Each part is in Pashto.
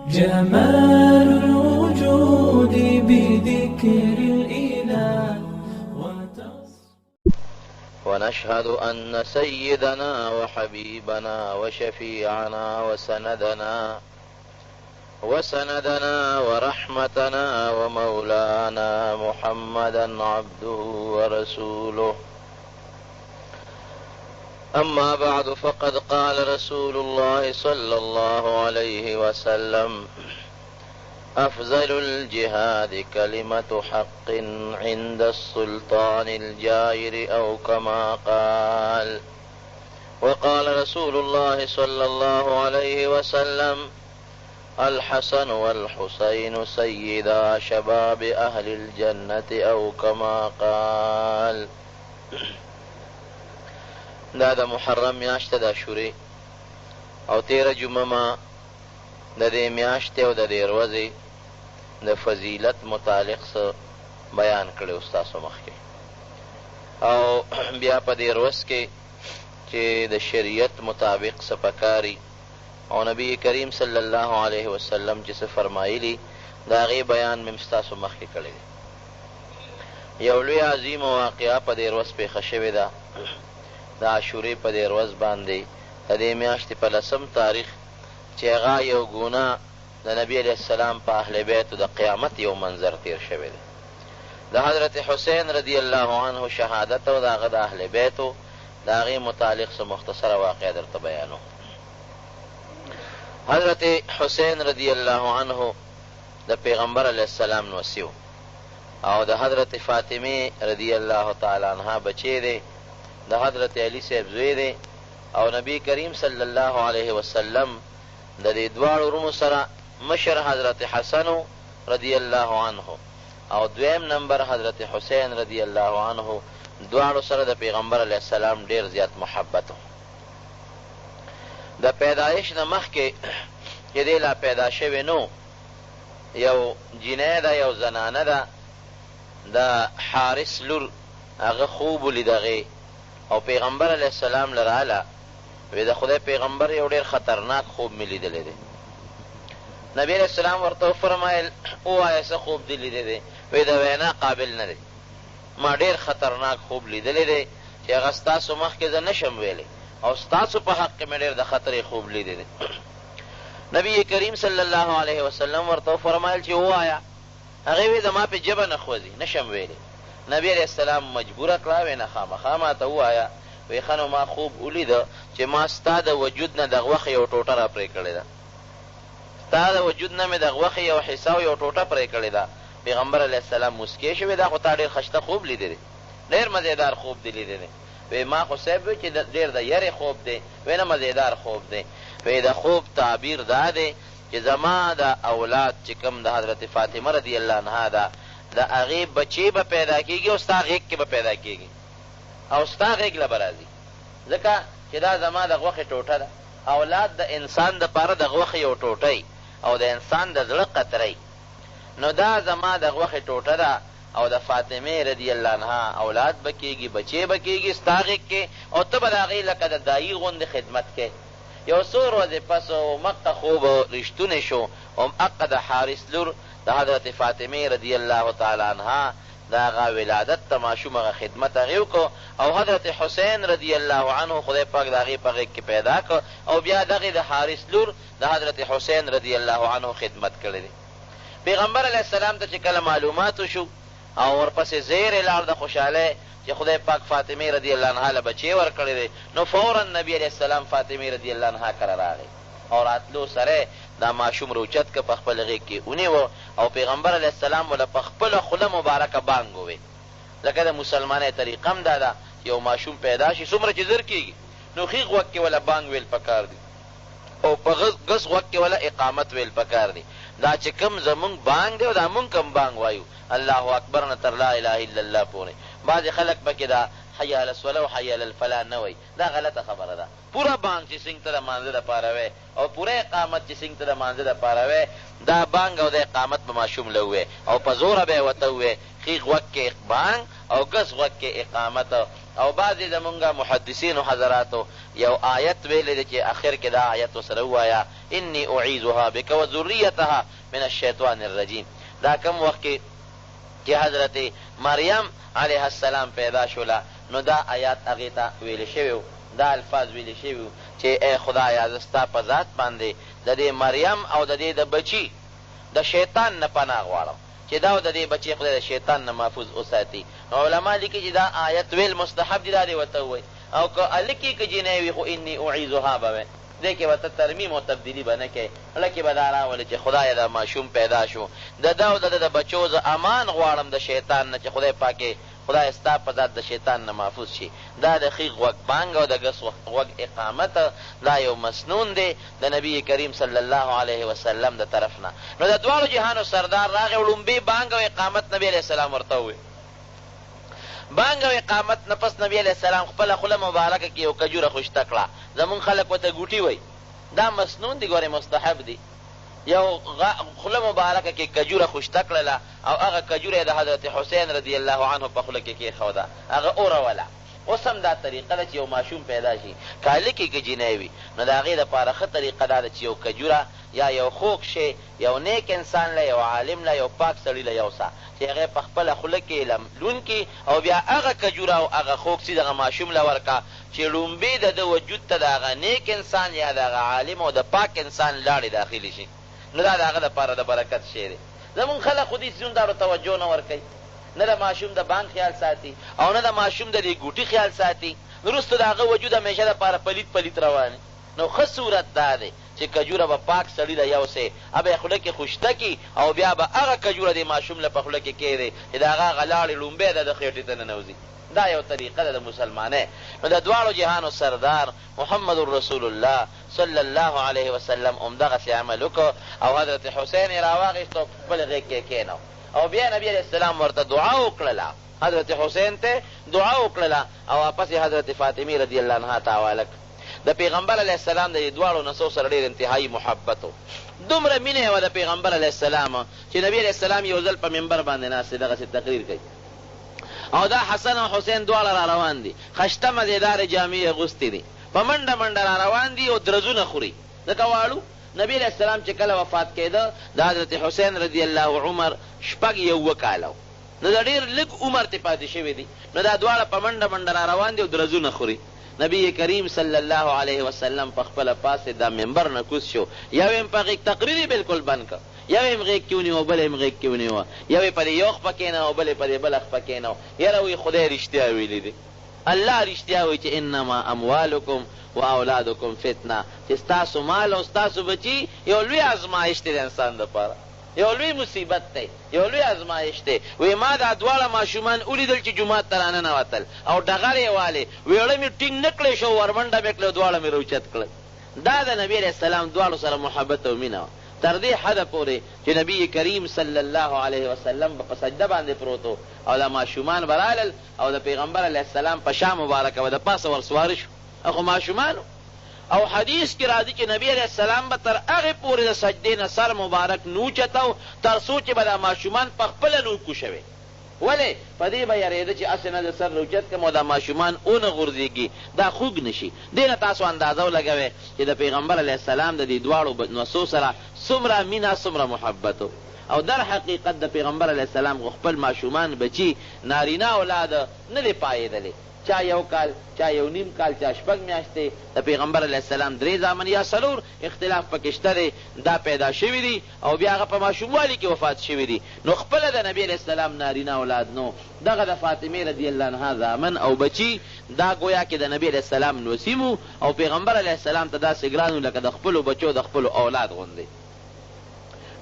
جمال الوجود بذكر الإله ونشهد أن سيدنا وحبيبنا وشفيعنا وسندنا ورحمتنا ومولانا محمدا عبده ورسوله. أما بعد، فقد قال رسول الله صلى الله عليه وسلم: أفضل الجهاد كلمة حق عند السلطان الجائر، أو كما قال. وقال رسول الله صلى الله عليه وسلم: الحسن والحسين سيدا شباب أهل الجنة، أو كما قال. دا د محرم میاشت د عاشورې او 13 جمعه د دې میاشتې او د دې ورځې د فضیلت متعلق څه بیان کړی ستاسو مخکې، او بیا په دې ورځ کې چې د شریعت مطابق څه پکاري او نبی کریم صلی الله علیه وسلم چې څه فرمایلي د هغې بیان مې ستاسو مخکې کړی دی. یو لوی عظیمه واقعه په دې ورځ پیښه شوې ده. د عاشورې په دې ورځ باندې د دې میاشتې په 10 تاریخ چې هغه یو ګناه د نبی علیه السلام په اهل بیتو د قیامت یو منظر تیر شوی دی. د حضرت حسین رضی الله عنه شهادت او د هغه د اهل بیتو د هغې متعلق څه مختصره واقعه درته بیانو. حضرت حسین رضی الله عنه د پیغمبر علیه السلام نوسی و او د حضرت فاطمه رضی الله تعالی عنها بچی دی، د حضرت علی صاحب زوی دی، او نبی کریم صلی الله علیه وسلم د دې دواړو ورونو سره مشر حضرت حسن رضی الله عنه او دویم نمبر حضرت حسین رضی الله عنه، دواړو سره د پیغمبر علیه السلام ډیر زیات محبت و. د پیدایش نه مخکې چې دی لا پیدا شوی نو، یو جینۍ ده، یو زنانه ده، د حارث لور هغه خوب ولید هغې او پیغمبر علیه السلام لراله، وی د خدای پیغمبر یو ډېر خطرناک خوب مې لیدلی دی. نبی علیه السلام ورته وفرمایل: ووایه څه خوب دې لیدلی دی؟ وی د وینا قابل نه دی، ما ډېر خطرناک خوب لیدلی دی چې هغه ستاسو مخکې زه نشم ویلی او ستاسو په حق کې مې ډېر د خطرې خوب لیدلی دی. نبی کریم صلی الله علیه وسلم ورته وفرمایل چې ووایه. هغې وی د ما په ژبه نه خوځي، نشم ویلی. نبی علیه السلام مجبوره کړه، وی نه خامخا ماته ووایه. وی ښه نو ما خوب ولیده چې ما ستا د وجود نه د غوښې یو ټوټه را پرې کړې ده، ستا د وجود نه مې د غوښې یو حصه او یو ټوټه پرې کړې ده. پیغمبر علیه السلام مسکې شوې، دا خو تا ډېر ښایسته خوب لیدی دی، ډېر مزېدار خوب دی لیدی دی. وی ما خو صاحب وی چې ډېر د یرې خوب دی. وی نه مزېدار خوب دی. وی د خوب تعبیر دا دی چې زما د اولاد چې کوم د حضرت فاطمه رضی الله عنها ده، د هغې بچې به پیدا کېږي او ستا غېږ کې به پیدا کېږي او ستا غېږ له به راځي، ځکه چې دا زما د غوښې ټوټه ده. اولاد د انسان دپاره د غوښې یو ټوټی او د انسان د زړه قطرۍ، نو دا زما د غوښې ټوټه ده او د فاطمې رضی الله عنها اولاد به کېږي، بچې به کېږي ستا غېږ کې، او ته به د هغې لکه د دایي غوندې خدمت کې. یو څو ورځې پس مقه خوب رښتونی شو او مقه د حارث لور د حضرت فاطمه رضی الله تعالی عنها د هغه ولادت ته ماشوم هغه خدمت هغې وکړو او حضرت حسین رضی الله عنه خدای پاک د هغې په غېږ کې پیدا کړ او بیا دغې د حارث لور د حضرت حسین رضی الله عنه خدمت کړی دی. پیغمبر علیه السلام ته چې کله معلومات وشو او ورپسې زیرې لاړ د خوشحالۍ چې خدای پاک فاطمه رضی الله عنها له بچې ورکړی دی، نو فورا نبی علیه السلام فاطمه رضی الله عنها کره راغی او راتلو سره دا ماشوم روچت که په خپل غېږ کې ونیوه او پیغمبر علیه السلام وله په خپله خوله مبارکه بانګ ووی. لکه د مسلمانۍ طریقه هم دا ده، یو ماشوم پیدا شي څومره چې زر کېږي نو ښیغ غوږ کې وله بانګ ویل پکار دي او په ګس غوږ کې وله اقامت ویل پکار دي. دا چې کوم زمونږ بانګ دی او دا مونږ کوم بانګ وایو الله اکبر نه تر لا اله الا الله پورې. بعضې خلک پکې دا حی علی الصلاة و حی علی الفلاح نه وایي، دا غلطه خبره ده. پوره بانګ چې څنګ ته د مانځه دپاره وی او پوره اقامت چې څنګ ته د مانځه دپاره وی، دا بانګ او د اقامت به ماشوم له ووی او په زوره به یې ورته ووی ښیغ غوږ کې بانګ او ګس غوږ کې اقامت. او بعضې زمونږ محدثینو حضراتو یو آیت ویلی دی چې اخر کې دا آیت ورسره ووایه انی اعیذها بک و ذریتها من الشیطان الرجیم. دا کم وخت کې چې حضرت مریم علیه السلام پیدا شوله نو دا آیات هغې ته ویلی شوي، دا الفاظ ویلی شوي چې ای خدایه زه ستا په ذات باندې د دې مریم او د دې د بچي د شیطان نه پناه غواړم چې دا د دې بچي خدای د شیطان نه محفوظ وساتي. علما لیکي چې دا آیت ویل مستحب دي، دا دې ورته ووایي. او که هلکې که جینۍ وي خو انی اعیذها به وایي، دې کې ورته ترمیم او تبدیلي به نه کوي. هلکې به دا راولي چې خدایه دا ماشوم پیدا شو، د ده او د ده د بچو زه امان غواړم د شیطان نه چې خدای پاکې خدای ستا په ذات د شیطان نه محفوظ شي. دا د ښي غوږ بانګ او د ګس غوږ اقامت دا یو مسنون دی د نبی کریم صلی الله علیه وسلم د طرف نه. نو د دواړو جهانو سردار راغی، لومبي بانګ او اقامت نبی علیه السلام ورته ووایي. بانګ او اقامت نه پس نبی علیه السلام خپله خوله مبارکه کې یو کجوره خوشته کړه. زمونږ خلک ورته ګوټي وایي، دا مسنون دی، ګورې مستحب دی. یو خوله مبارکه کې کجوره خوشته کړله او هغه کجوره یې د حضرت حسین رضی الله عنه په خوله کې کېښوده، هغه اوروله. اوس هم دا طریقه ده چې یو ماشوم پیدا شي، که هلکې که جینۍ وي نو د هغې دپاره ښه طریقه دا ده چې یو کجوره یا یو خوږ شی یو نیک انسان له، یو عالم له، یو پاک سړي له یوسه چې هغې په خپله خوله کې لون کړي او بیا هغه کجوره او هغه خوږ څیز هغه ماشوم له ورکړه چې لومبې د ده وجود ته د هغه نیک انسان یا د هغه عالم او د پاک انسان لاړې داخلي شي. نو دا د هغه دپاره د برکت شی دی. زمونږ خلک خو دې څیزونو ته توجه نه ورکوي، نه د ماشوم د بانک خیال ساتي او نه د ماشوم د دې ګوټي خیال ساتي، وروسته د هغه وجود همیشه دپاره پلیت پلیت روان. نو ښه صورت دا دی چې کجوره به پاک سړي له یوسې، به یې خوله کې خوشته کړي او بیا به هغه کجوره د ماشوم له په خوله کې کېږدي چې د هغه هغه لاړې لومبی د خېټې ته ننوځي. دا یو طریقه ده د مسلمانۍ. نو د دواړو جهانو سردار محمد رسول الله صلی الله علیه وسلم همدغسې عمل وکړو او حضرت حسین یې راواخېست او خپل غېږ کې کېنو او بیا نبی علیه السلام ورته دعا وکړله، حضرت حسین ته دعا وکړله او واپس یې حضرت فاطمې رضی الله عنها ته حواله کړه. د پیغمبر علیه السلام د دې دواړو نسو سره ډېر انتهایي محبت و، دومره مینه یې وه د پیغمبر علیه السلام چې نبی علیه السلام یو ځل په منبر باندې ناست دی، دغسې تقریر کوي او دا حسن او حسین دواړه را روان دي، خشته مزېدارې جامې اغوستې دي، په منډه منډه را روان دي او درزونه خوري. ځکه واړو نبی علیه السلام چې کله وفات کېده د حضرت حسین رضی الله عمر 6 کاله، نو د ډېر لږ عمر ته پاتې شوي دي. نو دا دواړه په منډه منډه را روان دي او درزونه خوري. نبی کریم صلی الله علیه وسلم په خپله پاسې دا منبر نه کوز شو، یو یې په غېږ تقریر یې بلکل بند کړ، یو یې غېږ کې ونیو بل یې غېږ کې ونیوه، یو یې په دې یو خپه کېنو بل یې په دې بله خپه کېنو. یاره وایي خدای رښتیا ویلي دي، الله رښتیا وایي چې انما اموالکم و اولادکم فتنه، چې ستاسو مال او ستاسو بچي یو لوی ازمایش دی د انسان دپاره، یو لوی مصیبت دی، یو لوی ازمایش دی. وی ما دا دواړه ماشومان ولیدل چې جومات ته راننوتل او ډغر یې والې، ویړه مې ټینګ نه کړی شو، ورمنډه مې کړې، دواړه مې روچت کړل. دا د نبي علیه السلام دواړو سره محبت او مینه وه تر دې حده پورې چې نبی کریم صلی الله علیه وسلم په سجده باندې پروت و او دا ماشومان به رالل او د پیغمبر علیه السلام په شا مبارکه به د پاسه ورسواره شو، خو ماشومانو. او حدیث کې راځي چې نبی علیه السلام به تر هغې پورې د سجدې نه سر مبارک نوچتو تر څو چې به دا ماشومان په خپله نوکو شوې. ولې؟ په دې به یارېده چې هسې نه د سر روچت کړم او دا ماشومان ونه غورځېږي، دا خوږ نه شي. دې نه تاسو اندازه ولګوئ چې د پیغمبر علیه السلام د دې دواړو نسو سره څومره مینه څومره محبت او در حقیقت د پیغمبر علیه السلام خپل ماشومان بچي نارینه اولاد نه دی پایېدلی، چا یو کال، چا یو نیم کال، چا 6 میاشتې. د پیغمبر علیه السلام 3 زامن یا 4 اختلاف پکې شته دی، دا پیدا شوي دي او بیا هغه په ماشوموالي کې وفات شوي دي. نو خپله د نبي علیه السلام نارینه اولاد نو، دغه د فاطمې رضی الله عنها زامن او بچي دا گویا کې د نبي علیه السلام نوسیمو او پیغمبر علیه السلام ته داسې ګرانو لکه د خپلو بچو د خپلو اولاد غوندې.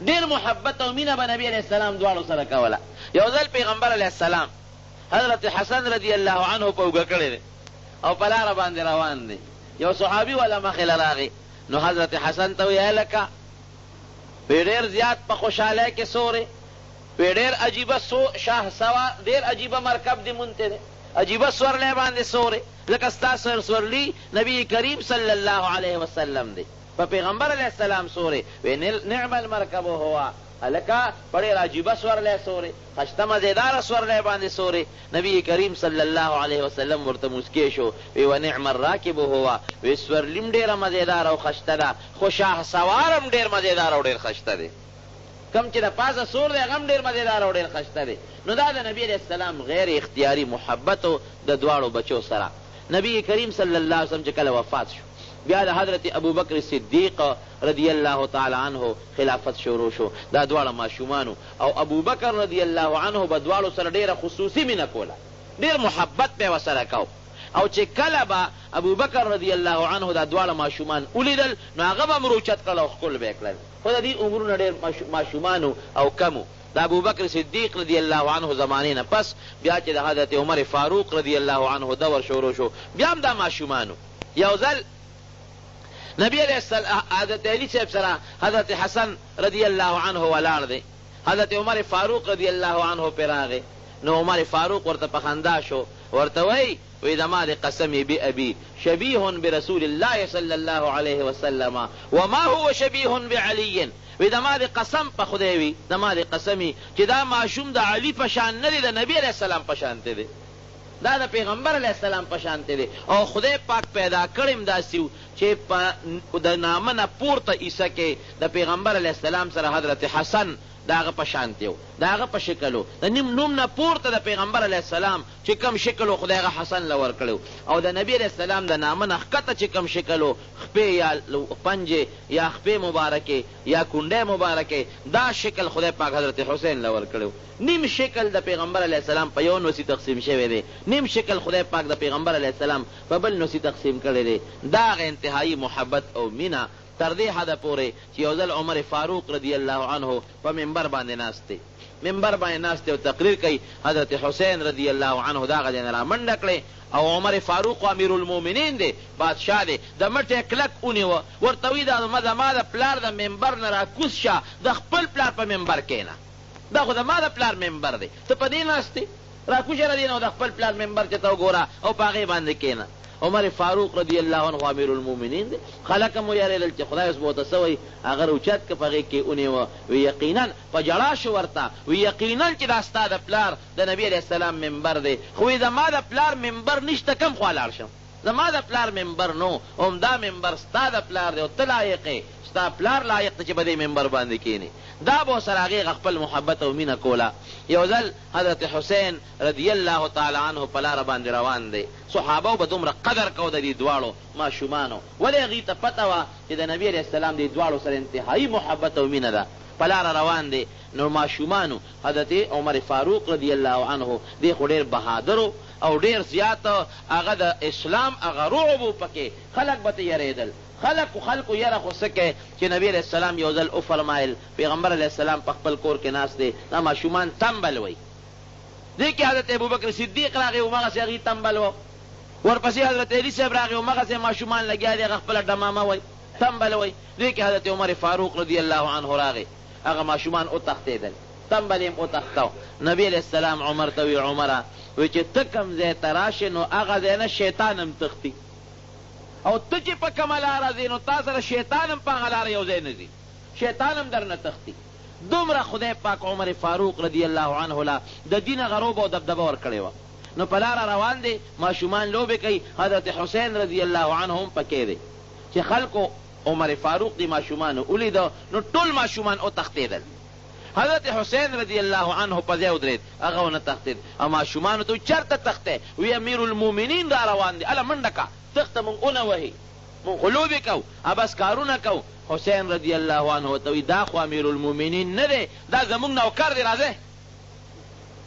ډېر محبت او مینه به نبي علیه السلام دواړو سره کوله. یو ځل پیغمبر علیه السلام حضرت حسن رضی الله عنه په اوږه کړی دی او په لاره باندې روان دی، یو صحابي والا مخې له راغی. نو حضرت حسن ته ویې لکه په ډېر زیات په خوشحالۍ کې سورې، په ډېر عجیبه شاه سوا، ډېر عجیبه مرکب دې مونته دی، عجیبه سورلی باندې سورې لکه ستا سورلی نبی کریم صلی الله علیه وسلم دی، په پیغمبر علیه السلام سورې. وی نعم المرکب هو، هلکه په ډېر عجیبه سورلی سورې خشته مزېداره سورلی باندې سورې نبي کریم صلی الله علیه وسلم ورته موسکی شو وی ونعم الراکب هو وی سورلیم ډېره مزېداره او خشته ده خو شاه سوار هم ډېر مزېداره او ډېر خشته دی کم چې د پاسه سور دی هغه هم ډېر مزېداره او ډېر خشته دی نو دا د نبي علیه السلام غیر اختیاري محبت د دواړو بچو سره نبی کریم صلی الله علیه وسلم چې کله وفات شو بیا د حضرت ابوبکر صدیق رضی الله تعالی عنه خلافت شروع شو دا دواړه ماشومانو او ابوبکر رضی الله عنه به دواړو سره ډېره خصوصي مینه کوله ډېر محبت به یې ورسره کو او چې کله به ابوبکر رضی الله عنه دا دواړه ماشومان ولیدل نو هغه به هم روچت کړل او ښکل به یې کړل خو د دې عمرونه ډېر ماشومانو او کمو د ابوبکر صدیق رضی الله عنه زمانې نه پس بیا چې د حضرت عمر فاروق رضی الله عنه دور شروع شو بیا هم دا ماشومانو یو ځل نبی علیہ السلام حضرت علی صاحب سره حضرت حسن رضی الله عنه ولاړ دی حضرت عمر فاروق رضی الله عنه پې راغی نو عمر فاروق ورته په خندا شو ورته وی زما د قسمی بأبي شبیه برسول الله صلی الله علیه وسلم وما هو شبیه بعلی وی زما د قسم په خدای وی زما د قسمی چې دا ماشوم د علی په شان نه دی د نبی علیہ السلام په شانته دی دا د پیغمبر علیہ السلام په شانته دی او خدای پاک پیدا کړم داسې و چې د نامه نه پورته عیسه کې د پیغمبر علیہ السلام سره حضرت حسن د هغه په شانته و د هغه په شکل و د نوم نه پورته د پیغمبر علیہ السلام چې کم شکل و خدای هغه حسن له ورکړی او د نبی علیہ السلام د نامه نه ښکته چې کم شکل و خپې یا پنجې یا خپې مبارکې یا کونډۍ مبارکې دا شکل خدای پاک حضرت حسین له ورکړی نیم شکل د پیغمبر علیہ السلام په یو نوڅي تقسیم شوی دی نیم شکل خدای پاک د پیغمبر علیہ السلام په بل نوڅي تقسیم کړی دی دا هغه انتهایی محبت او مینه تر دې حده پورې چې یو ځل عمر فاروق رضی الله عنه په منبر باندې ناست دی منبر باندې ناست دی او تقریر کوي حضرت حسین رضی الله عنه د هغه ځای نه رامنډه کړې او عمر فاروق امیر المؤمنین دی بادشاه دی د مټې کلک ونیوه ورته وایي دا زما د پلار د منبر نه راکوز شه د خپل پلار په منبر کښېنه دا خو زما د پلار منبر دی ته په دې ناست دی راکوزه ردی نه د خپل پلار منبر چې ته وګوره او په هغې باندې کښېنه عمر فاروق رضی الله عنه امیر المؤمنین دی خلک هم ویارېدل چې خدای اوس به ورته څه وایي هغه روچت که په هغې کې ونیوه وی یقینا په ژړا شو ورته وی یقینا چې دا ستا د پلار د نبي علیه السلام منبر دی خو وی زما د پلار منبر نشته کم خوا لاړ شم زما د پلار منبر نو همدا منبر ستا د پلار دی او ته لایق یې ستا پلار لایق دی چې په دې منبر باندې کښېنې دا به ورسره هغې خپل محبت او مینه کوله یو ځل حضرت حسین رضی الله تعالی عنه په لاره باندې روان دی صحابه به دومره قدر کو د دې دواړو ماشومانو ولې هغې ته پته وه چې د نبي علیه السلام دې دواړو سره انتهایی محبت او مینه ده په لاره روان دی نو ماشومانو حضرت عمر فاروق رضی الله عنه دی خو ډېر بهادر او ډېر زیات هغه د اسلام هغه رعب و پکې خلک به ته یېرېدل خلکو یره خو څه کوي چې نبی علیہ السلام یو ځل وفرمایل پیغمبر علیہ السلام په خپل کور کې ناست دی دا ماشومان تنبل وی دې کې حضرت ابوبکر صدیق راغی هماغسې هغې تنبل و ورپسې حضرت علی صاحب راغی هماغسې ماشومان لګیا دي هغه خپله ډمامه وی تنبل وی دې کې حضرت عمر فاروق رضی الله عنه راغی هغه ماشومان وتښتېدل تنبل یې وتښتو نبی علیہ السلام عمر ته وی عمره وی چې ته کوم ځای ته راشې نو هغه ځای نه شیطان هم تښتي او ته چې په کومه لاره ځې نو تا سره شیطان هم په هغه لاره یو ځای نه ځي شیطان هم در نه تښتي دومره خدای پاک عمر فاروق رضی الله عنه له د دین غروب او دبدبه ورکړې وه نو په لاره روان دی ماشومان لوبې کوي حضرت حسین رضی الله عنه هم پکې دی چې خلکو عمر فاروق دی ماشومانو ولیده نو ټول ماشومان وتښتېدل حضرت حسین رضی الله عنه په ځای ودرېد هغه ونه تښتېد او ماشومانو ته چېرته تښتې وی امیر المؤمنین را روان دی اله منډه که تخته مونږ ونه وهي مونږ خو لوبې کوو بس کارونه کوو حسین رضی الله عنه ورته وایي دا خو امیر المؤمنین نه دی دا زمونږ نوکر دی راځئ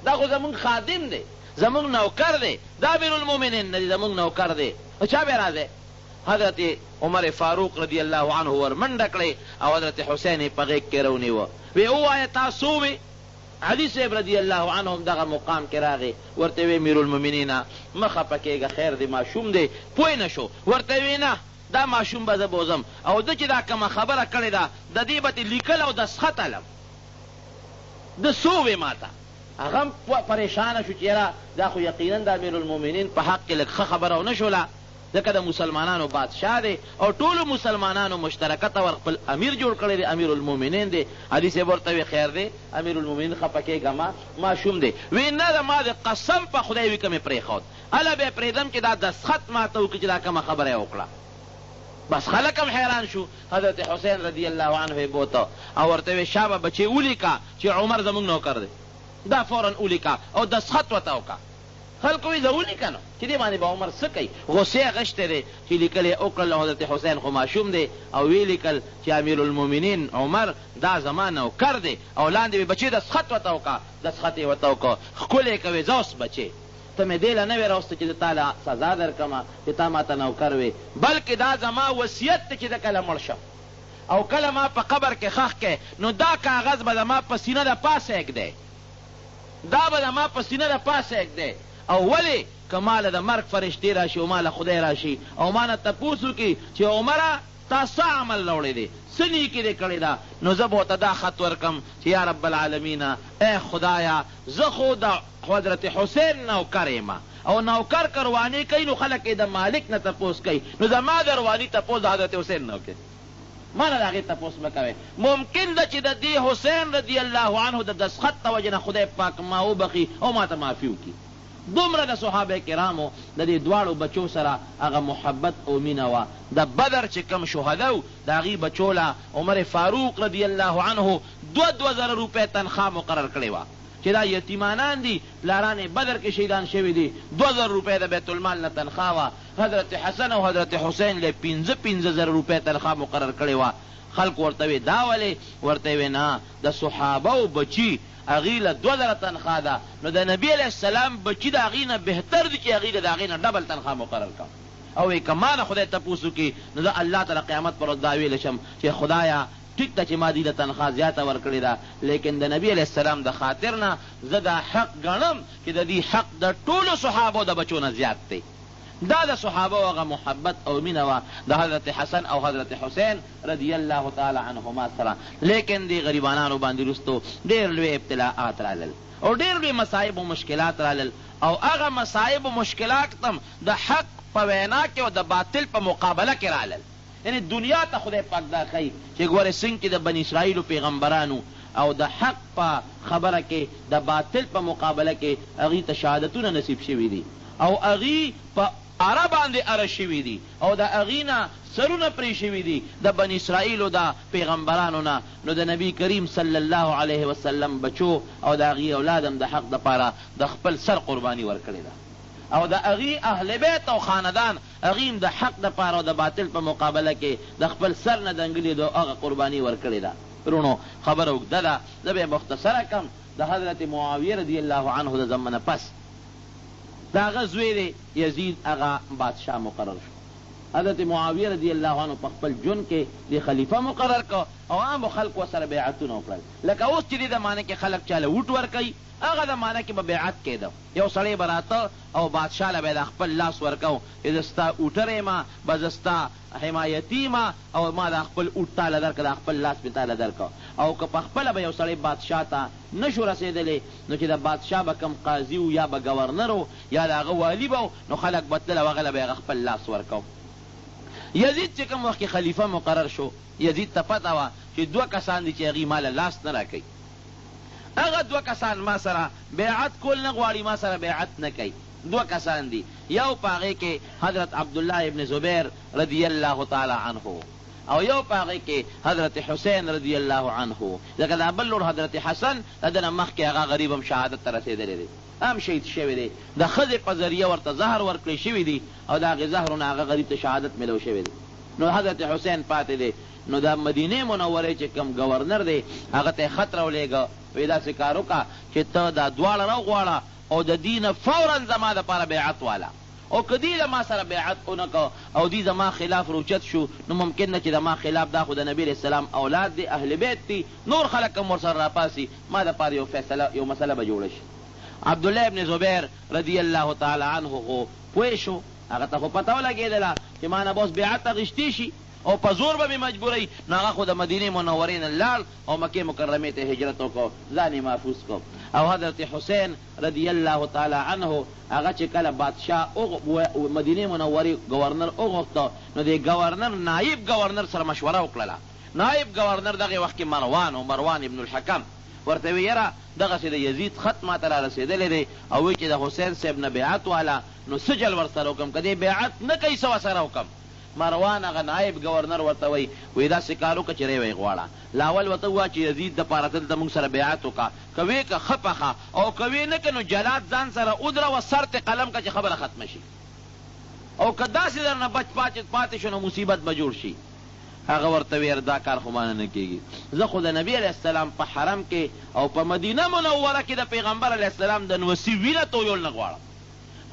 دا خو زمونږ خادم دی زمونږ نوکر دی دا امیر المؤمنین نه دی زمونږ نوکر دی چا بیا راځئ حضرت عمر فاروق رضی الله عنه ور منډه کړې او حضرت حسین یې په غېږ کې رونیوه وی ووایه تاسو وې علي صاحب رضی الله عنه هم دغه مقام کې راغی ورته وی امیر المؤمنین مه خفه کېږه خیر دی ماشوم دی پوه نه شو ورته وی نه دا ماشوم به زه بوزم او ده چې دا کومه خبره کړې ده د دې به لیکل او دسخط علم ده څو وې ما ته هغه هم پریشانه شو چې یاره دا خو یقینا د امیر المؤمنین په حق کې لږ ښه خبره ونه شوله ځکه د مسلمانانو بادشاه دی او ټولو مسلمانانو مشترکه طور خپل امیر جوړ کړی دی، امیر المؤمنین دی. حدیث ورته وی خیر دی امیر المؤمنین خفه کېږه ماشوم دی. وی نه د ما د قسم په خدای وي که مې پرېښود هله به یې پرېږدم چې دا دستخط ماته وکړي چې دا کومه خبره یې وکړه. بس خلک هم حیران شو. حضرت حسین رضی الله عنه یې بوته او ورته وی شابه بچې ولیکه چې عمر زموږ نوکر دی، دا فورا ولیکه او دستخط ورته وکړه. خلکو وی زه ولیکه نو چې دې باندې به عمر څه کوي. غصې اخیستی دی چې لیکل یې وکړل. حضرت حسین خو ماشوم دی او وی لیکل چې امیر المؤمنین عمر دا زما نوکر دی او لاندې مې بچې دستخط ورته وکړه. دستخط یې ورته وکړه. ښکلی کوې زه اوس بچې ته مې دې له نه وې راوسته چې د تا له سزا درکړمه چې تا ما ته نوکر وې، بلکې دا زما وصیت دی چې د کله مړ شم او کله ما په قبر کې ښخ کې نو دا کاغذ به زما په سینه د پاسه ایږدی، دا به زما په سینه د پاسه ایږدی. او ولې که ما له د مرګ فرشتې راشي او ما له خدای راشي او ما نه تپوس وکړي چې عمره تا څه عمل راوړی دی، څه نیکي دې کړې ده، نو زه به ورته دا خط ورکړم چې یا رب العالمینه ای خدایه زه خو د حضرت حسین نوکر یم او نوکر که روانې کوي نو خلک یې د مالک نه تپوس کوي، نو زما د رواني تپوس د حضرت حسین نه وکړي، ما نه د هغې تپوس مه کوئ. ممکن ده چې د دې حسین رضی الله عنه د دستخط د وجې نه خدای پاک ما وبخي او ما ته معافي وکړي. دومره د صحابه کرامو د دې دواړو بچو سره هغه محبت او مینه وه. د بدر چې کوم شهدا و د هغې بچو له عمر فاروق رضی الله عنه 2,000 روپۍ تنخواه مقرر کړې وه چې دا یتیمانان دي پلاران بدر کې شهیدان شوي دي. 2,000 روپۍ د بیت المال نه تنخواه وه. حضرت حسن او حضرت حسین له 15,000 روپۍ تنخواه مقرر کړې وه. خلق ورته وی دا ولې؟ ورته وی نه د صحابه و بچي هغې له 2,000 تنخواه ده، نو د نبي علیه السلام بچي د هغې نه بهتر دي چې هغې له د هغې نه ډبل تنخواه مقرر کړه. او وی که ما نه خدای تپوس وکړي نو زه الله ته د قیامت پر ورځ دا ویلی شم چې خدایه ټیک ده چې ما دې له تنخواه زیاته ورکړې ده، لیکن د نبي علیه السلام د خاطر نه زه دا حق ګڼم چې د دې حق د ټولو صحابو د بچو نه زیات دی. دا د صحابه هغه محبت او مینه وه د حضرت حسن او حضرت حسین رضی الله تعالی عنهما سره. لیکن دې غریبانانو باندې وروستو ډېر لوی ابتلاعات رالل او ډېر لوی مصایب و مشکلات رالل، او هغه مصایب و مشکلات هم د حق په وینا کې او د باطل په مقابله کې رالل. یعنی دنیا ته خدای پاک دا ښیي چې ګورې څنګه چې د بني اسرائیلو پیغمبرانو او د حق په خبره کې د باطل په مقابله کې هغې ته شهادتونه نصیب شوي دي او هغې په اره باندې اره شوي دي او د هغې نه سرونه پرې شوي دي د بني اسرائیلو د پیغمبرانو نه. نو د نبی کریم صلی الله علیه وسلم بچو او د هغې اولاد هم د حق دپاره د خپل سر قرباني ورکړې ده او د هغې اهل بیت او خاندان هغې هم د حق دپاره او د باطل په مقابله کې د خپل سر نه دنګلې د هغه قرباني ورکړې ده. ورونو خبره اوږده ده، زه به یې مختصره کړم. د حضرت معاویه رضی الله عنه د زمنه پس د هغه زوی دی یزید هغه بادشاه مقرر شو. حضرت معاویه رضی الله عنه په خپل ژوند کې د خلیفه مقرر کړ او عامو خلکو سره بیعتونه وکړل. لکه اوس چې دې زمانه کې خلک چاله ووټ ورکوي هغه زمانه کې به بیعت کېده. یو سړی به راته او بادشاه له به د خپل لاس ورکو چې زه ستا اوټر یم، به زه ستا حمایتي یم او ما د خپل اوټ تاله درکړه، د خپل لاس مې تاله درکړه. او که په خپله به یو سړی بادشاه ته نشو رسېدلی نو چې د بادشاه به کم قاضي و یا به ګورنر و یا د هغه والي به نو خلک به تلل او هغه له به هغه خپل لاس ورکو. یزید چې کوم وخت کې خلیفه مقرر شو، یزید ته پته وه چې 2 کسان دي چې هغې ما له لاس نه راکوي. هغه 2 کسان ما سره بیعت کول نه غواړي، ما سره بیعت نه کوي. 2 کسان دي، یو په هغې کې حضرت عبدالله ابن زبیر رضی الله تعالی عنه او یو په هغې کې حضرت حسین رضی الله عنه. ځکه دا بل لور حضرت حسن د ده نه مخکې هغه غریب هم شهادت ته رسېدلی دی، هم شهید شوی دی. د ښځې په ذریعه ورته زهر ورکړی شوي دي او د هغې زهرونه هغه غریب ته شهادت میلو شوی دی. نو حضرت حسین پاتې دی. نو د مدینې منورې چې کوم ګورنر دی هغه ته یې خط راولېږه، وایي داسې کار وکړه چې ته دا دواړه راوغواړه او د دې نه فورا زما دپاره بیعت واله، او که دې ما سره بیعت ونه کړه او دې زما خلاف روچت شو نو ممکن نه چې زما خلاف دا خو د نبي علیه السلام اولاد دی، اهل بیت دي، نور خلک هم ورسره راپاسي، ما دپاره یو فیصله یو مسله به جوړه شي. عبدالله ابن زبیر رضی الله تعالی عنه خو پوه شو، هغه ته خو پته ولګېدله چې ما نه به اوس بیعت اخیستې شي او په زور به مې مجبورئ، نو هغه خو د مدینې منورې نه لاړ او مکې مکرمې ته هجرت وکړو، ځان یې محفوظ کړو. او حضرت حسین رضی الله تعالی عنه هغه چې کله بادشاه مدینې منورې گورنر وغوښته، نو د گورنر نایب گورنر سره مشوره وکړله. نایب گورنر دغه وخت کې مروان ابن الحکم ورته وی یاره دغسې د یزید خط ما ته را رسېدلی دی او وی چې د حسین صاحب نه بیعت واله، نو سجل ورسره وکړم، که دې بیعت نه کوي څه ورسره وکړم. مروان هغه نایب گورنر ورته وی داسې کار وکړه چې ری وی غواړه، لاول ورته ووایه چې یزید دپاره دلته موږ سره بیعت وکړه، که وی که ښه پخه، او که وی نه که نو جلاد ځان سره ودروه، سر ته قلم که چې خبره ختمه شي، او که داسې در نه بچ پاتې شو نو مصیبت به جوړ شي. هغه ورته ویل دا کار خو مانه نه کېږي، زه خو د نبي علیه السلام په حرم کې او په مدینه منوره کې د پیغمبر علیه السلام د نوسي وینه تویول نه غواړم،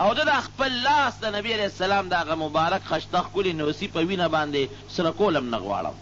او ده د خپل لاس د نبي علیه السلام د هغه مبارک خشته ښکلې نوسي په وینه باندې سره کولم نه غواړم،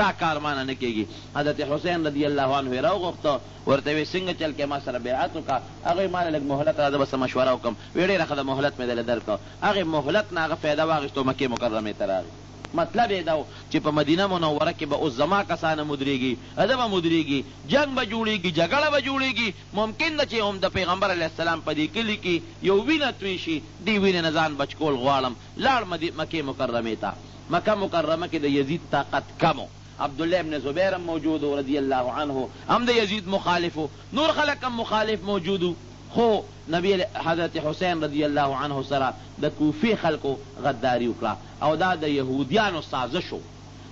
دا کار مانه نه کېږي. حضرت حسین رضی الله عنه یې راوغوښته، ورته ویې څنګه چل کې ما سره بیعت وکړه. هغې ما له لږ مهلت راځه بس مشوره وکړم. ویې ډېره ښه ده مهلت مې دله درکړه. هغې مهلت نه هغه فایده واخېستو، مکې مکرمې ته راغی. مطلب یې دا و چې په مدینه منوره کې به اوس زما کسانه مدرېږي، ده به مدرېږي، جنګ به جوړېږي، جګړه به جوړېږي. ممکن ده چې هم د پیغمبر علیه السلام په دې کلي کې یو وینه توی شي، دې وینې نه ځان بچ کول غواړم. لاړ مکې مکرمې ته. مکه مکرمه کې د یزید طاقت کم و. عبدالله ابن زبیر هم موجود و رضی الله عنه، هم د یزید مخالف و، نور خلک هم مخالف موجود و، خو نبی حضرت حسین رضی الله عنه سره د کوفې خلکو غداري وکړه، او دا د یهودیانو سازش و.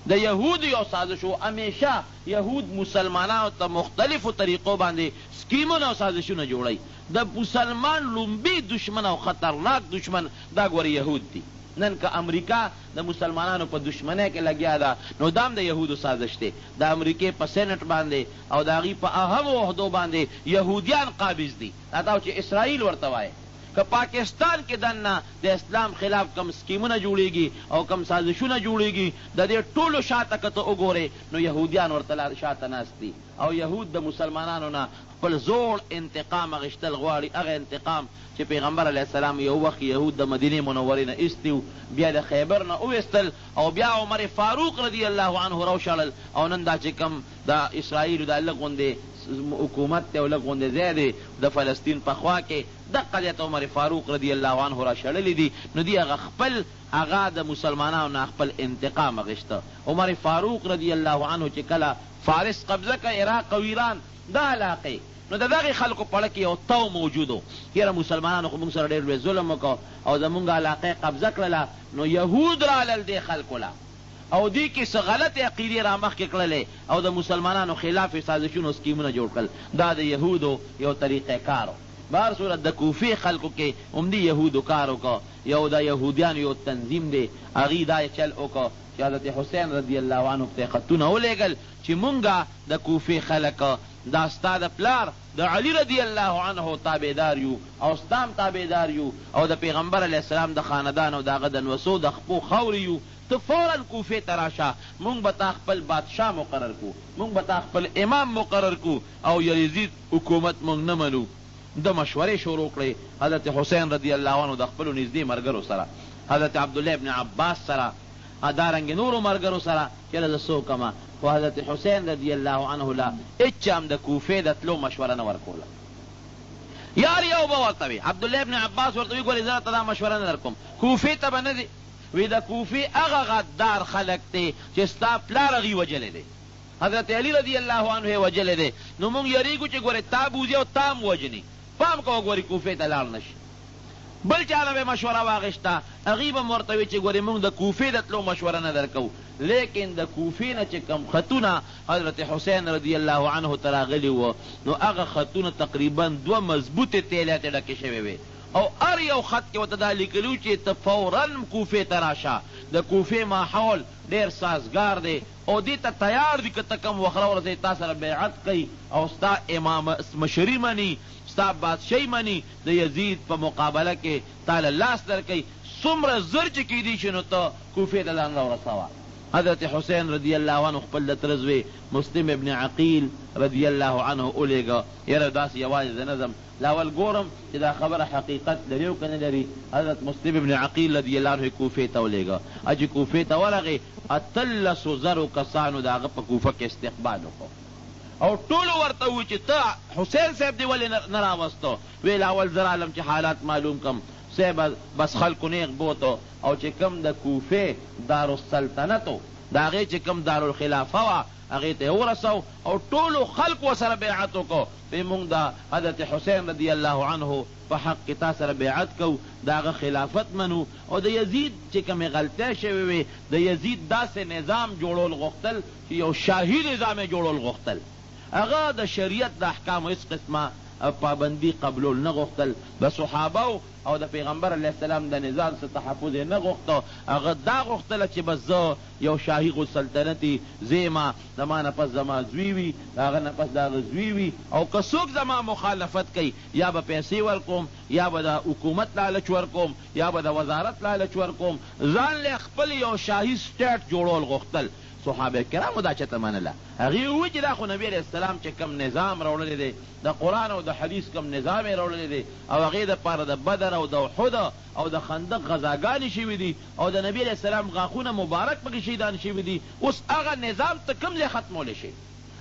د یهودو یو سازش و. همیشه یهود مسلمانانو ته مختلفو طریقو باندې سکیمونه او سازشونه جوړوي. د مسلمان لومبي دشمن او خطرناک دشمن دا ګوره یهود دي. نن که امریکا د مسلمانانو په دشمنۍ کې لګیا ده، نو دا هم د یهودو سازش دی. د امریکې په سینټ باندې او د هغې په اهمو عهدو باندې یهودیان قابض دي. دا چې اسرائیل ورته وایي. که پاکستان کې دننه د اسلام خلاف کم سکیمونه جوړېږي او کم سازشونه جوړېږي، د دې ټولو شاته که ته وګورې نو یهودیان ورته شاته ناست دي، او یهود د مسلمانانو نه خپل زوړ انتقام اخیستل غواړي. هغه انتقام چې پیغمبر علیه السلام یو وخت یهود د مدینې منورې نه ایستي و، بیا د خیبر نه وویستل، او بیا عمر فاروق رضی الله عنه راوشړل، او نن دا چې کم د اسرائیلو دا لږ غوندې حکومت دی او لږ غوندې ځای دی د فلسطین په خوا کې، دقه ځای ته عمر فاروق رضی الله عنه را شړلي دي. نو دی هغه خپل هغه د مسلمانانو نه خپل انتقام اخیسته. عمر فاروق رضی الله عنه چې کله فارس قبضه که عراق او ایران دا علاقې، نو د دغې خلکو پړه کې یو تو موجود و، یاره مسلمانانو خو موږ سره ډېر لوی ظلم وکړو او زمونږ علاقې قبضه کړله، نو یهود رالل دې خلکو له، او دې کې څه غلطې عقیدې را مخکې کړلې او د مسلمانانو خلاف یې سازشونو سکیمونه جوړ کړل. دا د یهودو یو طریقې کار و. بهر صورت د کوفې خلکو کې عمدي یهودو کار وکړه. یو د یهودیانو یو تنظیم دی، هغې دا چل وکړه چې حضرت حسین رضی الله عنه ته خطونه ولېږل چې مونږه د کوفې خلک دا ستا د پلار د علي رضی الله عنه تابعدار یو او ستا هم تابعدار یو، او د پیغمبر علیه السلام د خاندان او د هغه د نوسو د خپو خاورې یو، ته فوراً کوفې ته راشه، مونږ به تا خپل بادشاه مقرر کو، مونږ به تا خپل امام مقرر کو، او یزید حکومت مونږ نه منو. د مشورې شروع کړې حضرت حسین رضی الله عنه د خپلو نږدې ملګرو سره، حضرت عبدالله ابن عباس سره، دارنګې نورو ملګرو سره چې زه څه وکړمه. خو حضرت حسین رضی الله عنه له هېچا هم د کوفې د تلو مشوره نه ورکوله. یار یو به ورته وي، عبدالله ابن عباس ورته وي ګورې زه ته دا مشوره نه در کوم، کوفې ته به نه ځې. وی د کوفې هغه غدار خلک دی چې ستا پلار هغې وجلی دی، حضرت علی رضی الله عنه یې وجلی دی، نو موږ یریږو چې ګورې تا بوځي او تا هم وجني، پام کوه ګورې کوفې ته لاړ نه شي. بل چا نه به مشوره واخېسته، هغې به م ورته وي چې ګورې موږ د کوفې د تلو مشوره نه در کوو. لیکن د کوفې نه چې کم خطونه حضرت حسین رضی الله عنه ته راغلي وو، نو هغه خطونه تقریبا 2 مضبوطې تیلې ته ډکې شوې وې، او هر یو خط کې ورته دا لیکلي و چې ته فوراً کوفې ته راشه. د کوفې ماحول ډېر سازګار دی او دې ته تیار دي که ته کم وخت راورسئ تا سره بیعت کوي او ستا امام مشري مني، ستا بادشاهي مني، د یزید په مقابله کې تا له لاس در کوي. څومره زر چې کیدی شي نو ته کوفې ته ځان راورسوه. حضرت حسین رضی اللہ عنہ خپل د ترزوی مسلم ابن عقیل رضی اللہ عنہ اولیگا یره داس یواز د نظم لاول ګورم چې دا خبره حقیقت لري او کنه لري. حضرت مسلم ابن عقیل رضی اللہ عنہ کوفه ته اولیگا اج کوفه ته ورغه اتلس زرو کسانو داغه په کوفه کې استقبال وکړو او ټول ورته و چې ته حسین صاحب دی ولې نه راوستو؟ ویل اول زر عالم چې حالات معلوم کم صاحب بس خلکو نیغ بوتو او چې کم د کوفه دارالسلطنتو دا هغې چې کم دارالخلافه وه هغې ته یې ورسو او ټولو خلکو ورسره بیعت وکړو وی مونږ د حضرت حسین رضی الله عنه په حق کې تا سره بیعت کوو د هغه خلافت منو او د یزید چې کومې غلطۍ شوې وې د یزید داسې نظام جوړول غوښتل چې یو شاهي نظام یې جوړول غوښتل هغه د شریعت د احکامو هېڅ قسمه پابندی قبلول نه غوښتل د صحابه او د پیغمبر علیه السلام د نظام څخه تحفظ یې نه غوښته هغه دا غوښتله چې بس زه یو شاهي سلطنتي زیمه زما نه پس زما زوی وي د هغه نه پس د هغه زوی وي او که څوک زما مخالفت کوي یا به پیسې ورکوم یا به د حکومت لالچ ورکوم یا به د وزارت لالچ ورکوم ځان له خپل یو شاهي سټیټ جوړول غوښتل. صحابه کرامو دا چته منله هغې ووایي چې دا خو نبي علیه السلام چې کم نظام راوړلی دی د قرآن او د حدیث کم نظام یې راوړلی دی او هغې دپاره د بدر او د احد او د خندق غذاګانې شوي دي او د نبي علیه السلام غاښونه مبارک پکې شهیدان شوي دي اوس هغه نظام ته کوم ځای ختمولی شي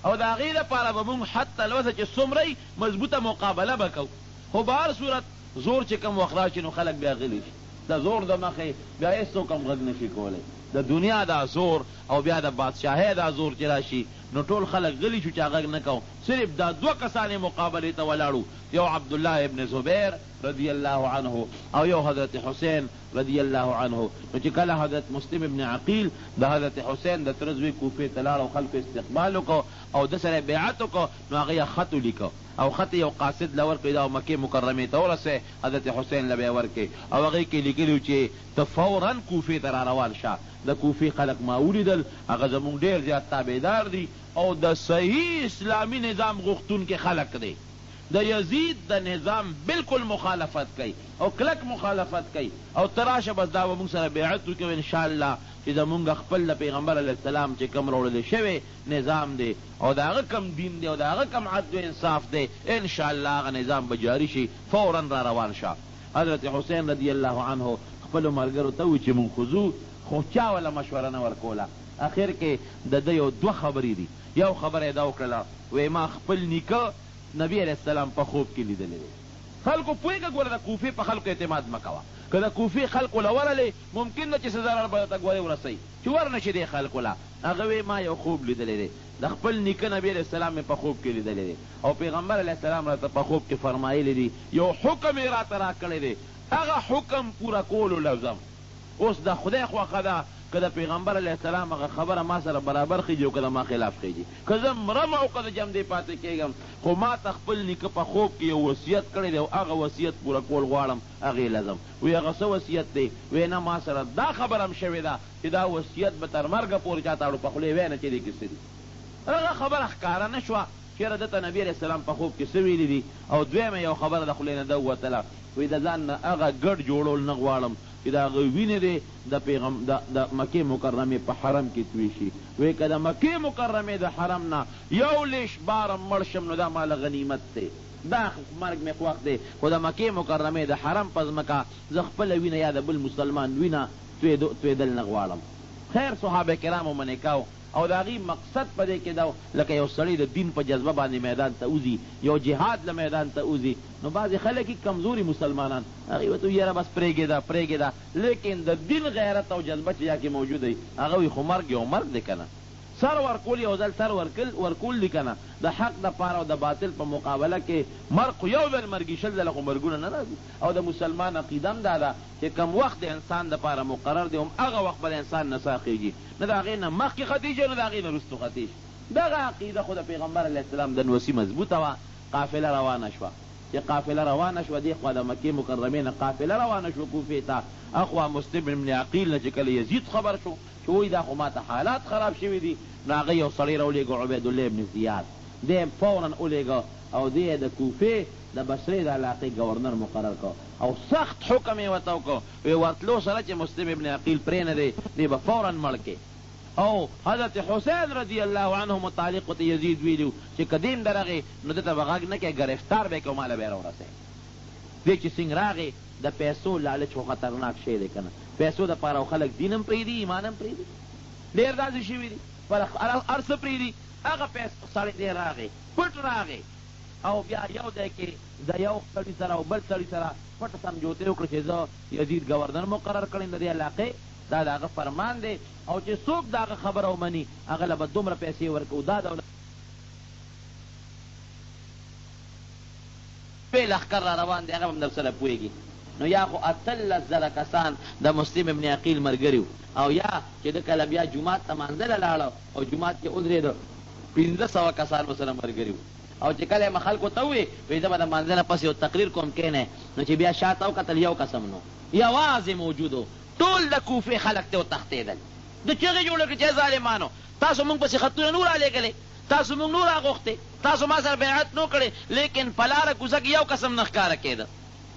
او د هغې دپاره به مونږ حتی لوسه چې څومره مضبوطه مقابله به کوو خو به هر صورت زور چې کوم وخت راشي نو خلک بیا غلی شي د زور د مخې بیا هېڅوک هم غږ نشي کولی د دنیا دا زور او بیا د بادشاهۍ دا زور چې راشي نو ټول خلک غلی شو چې غږ نه کوو صرف دا دوه کسانې مقابلې ته ولاړو یو عبدالله ابن زبیر رضی الله عنه او یو حضرت حسین رضی الله عنه. نو چې کله حضرت مسلم ابن عقیل د حضرت حسین د ترزوی کوفې ته لاړ او خلکو استقبال وکړو او د سره بیعت وکړو نو هغه یې خط ولیکه او خط یو قاصد له ورکړی دا مکې مکرمې ته ورسې حضرت حسین له به یې ورکړي او هغې کې لیکلي چې ته فورا کوفې ته را روان شه. د کوفې خلک ما ولیدل هغه زمونږ ډېر زیات تابعدار دي او د صحیح اسلامي نظام غوښتونکي خلک دی د یزید د نظام بالکل مخالفت کوي او کلک مخالفت کوي او تراشه بس دا به مونږ سره بیعت وکړو انشاءالله چې زمونږ خپل د پیغمبر علیه السلام چې کوم راوړلی شوی نظام دی او د هغه کم دین دی او د هغه کم عدل و انصاف دی انشاءالله هغه نظام به جاري شي فورا را روان شه. حضرت حسین رضی الله عنه خپلو ملګرو ته ووایي چې مونږ خو ځو خو چا وله مشوره نه ورکوله. اخر کې د ده یو دوه خبرې دي. یو خبره یې دا وکړله وایي ما خپل نیکه نبی علیه السلام په خوب کې لیدلی دی. خلکو پوهېږه ګوره د کوفې په خلکو اعتماد مه کوه که د کوفې خلکو له ورلې ممکن ده چې څه ضرر به درته ګورې ورسوي چې ورنشي دې خلکو له هغه وایي ما یو خوب لیدلی دی د خپل نیکه نبی علیه السلام مې په خوب کې لیدلی دی او پیغمبر علیه السلام راته په خوب کې فرمایلی دي یو حکم یې راته راکړی دی هغه حکم پوره کولو لازم. اوس د خدای خوښه ده که د پیغمبر علیه السلام هغه خبره ما سره برابر خیږي او که د ما خلاف خیږي که زه مرم او که د جمدې پاتې کېږم خو ما ته خپل نیکه په خوب کې یو وصیت کړی دی او هغه وصیت پوره کول غواړم هغې لازم. وی هغه څه وصیت دی؟ وی نه ما سره دا خبره هم شوې ده چې دا وصیت به تر مرګه پورې چا ته اړو په خولې وی نه چې دې کې څه دي. هغه خبره ښکاره نه شوه چېرې دته نبي علیه السلام په خوب کې څه ویلي دي او دویمه یو خبره د خولې نه ده ووتله وی د ځان نه هغه ګډ جوړول نه غواړم چې د هغه وینې دی د مکې مکرمې په حرم کې توی شي. وی که د مکې مکرمې د حرم نه یو لیش بارم مړ شم نو دا ماله غنیمت دی دا مرګ مې خوښ دی خو د مکې مکرمې د حرم په ځمکه زه خپله وینه یا د بل مسلمان وینه تویدل نه غواړم. خیر صحابه کرامو منې کو او د هغې مقصد په دې کې دا لکه یو سړی د دین په جذبه باندې میدان ته وځي یو جهاد له میدان ته وځي نو بعضې خلک یې کمزوري مسلمانان هغې ورته یاره بس پرېږده لیکن د دین غیرت او جذبه چې یا کې موجود دی هغه وایي خو مرګ یو مرګ دی که نه سر ورکول یو ځل سر ورکول دی که نه د حق دپاره او د باطل په مقابله کې مرګ خو یو ځل مرګي شل ځله خو مرګونه نه راځي او د مسلمان عقیده هم دا ده چې کم وخت د انسان دپاره مقرر دی هم هغه وخت به د انسان نڅا خیږي نه د هغې نه مخکې ختیږي نه د هغې نه وروستو ختیږي. دغه عقیده خو د پیغمبر علیه السلام د نوسي مضبوطه وه. قافله روانه شوه چې قافله روانه شوه دې خوا د مکې مکرمې نه قافله روانه شوه کوفې ته اخوا مسلم بن عقیل نه چې کله یزید خبر شو چې وایي دا خو ماته حالات خراب شوي دي نو هغه یو سړی راولېږه عبیدالله ابن زیاد دی فورا ولېږه او دی د کوفې د بصرې د علاقې ګورنر مقرر کړ او سخت حکم یې ورته وکړ وی ورتلو سره چې مسلم ابن عقیل پرې نه دی دی به فورا مړ کې او حضرت حسین رضی الله عنه متعلق ته یزید ویلو چې قدیم درغه نو دته بغاګ نه کې گرفتار به کوماله به راورسه دې چې څنګه راغی د پیسو لالچ خو خطرناک شی دی کنه پیسو د پاره خلک دینم پریدي ایمانم پریدي ډیر داسې شوي دي پر ارث پریدي هغه پیسو سړی دی راغی پټ راغی او بیا یو دی کې د یو سړي سره او بل سړي سره پټ سمجوتې وکړه چې زه یزید گورنر مقرر کړم د دې علاقې دا د هغه فرمان دی او چې څوک د هغه خبره ومني هغه له به دومره پیسې ورکوو دا دولت لښکر را روان دی هغه هم در سره پوهېږي نو یا خو 18,000 کسان د مسلم ابن عقیل ملګري او یا چې د کله بیا جومات ته مانځله لاړه او جومات کې ودرېده 1500 کسان ورسره ملګري او چې کله یې خلکو ته ووایي وایي زه به د مانځه نه پس یو تقریر کوم کښېنئ نو چې بیا شاته وکتل یو قسم نو یوازې موجود و ټول د کوفې خلک ته وتښتېدل د چغې جوړه کړې چې ظالمانو تاسو موږ پسې خطونه نور رالېږلې تاسو موږ نور راغوښتې تاسو ما سره بیعت نو کړې لیکن په لاره کوڅه کې یو قسم نه ښکاره کېده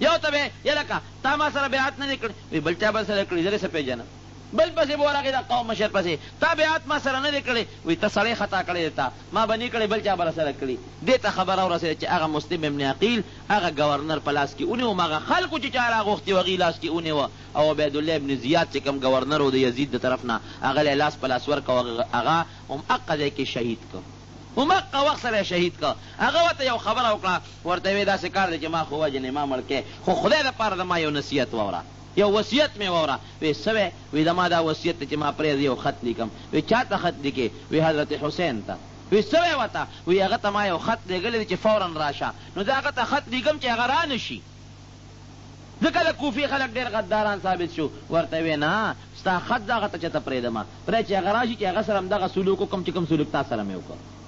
یو ته به یې لکه تا ما سره بیعت نه دی کړی وایي بل چا به سره کړي زه دې څه پېژنم بل پسې به ورغې د قوم مشر پسې تا بیعت ما سره نه دی کړی وایي ته سړی خطا کړی دی تا ما به نه کړی بل چا به راسره کړي دې ته خبره ورسېده چې هغه مسلم ابن عقیل هغه گورنر په لاس کې ونیوم هغه خلکو چې چا راغوښتي و هغې لاس کې ونیوه او عبیدالله ابن زیاد چې کوم گورنر و د یزید د طرف نه هغه له لاس په لاس ورکړه هغه هم هغه ځای کې شهید کړ همغه وخت سره شهید کړه هغه ورته یو خبره وکړه ورته ویې داسې کار دی چې ما خو وجنې ما مړ کې خو خدای دپاره د ما یو نصیحت واوره یو وصیت مې واوره وی څه وی وی د ما دا وصیت دی چې ما پرې یو خط لیکم وی چا ته خط لیکې وی حضرت حسین ته وی څه وی ورته وی هغه ته ما یو خط لیږلی دی چې فورا راشه نو زه هغه ته خط لیکم چې هغه را نه شي ځکه د کوفې خلک ډېر غداران ثابت شو ورته وی نه ستا خط دغه ته چېرته پرېږدمه پرې چې هغه را شي چې هغه سره همدغه سلوک وکړم چې کوم سلوک تا سره مې وکړ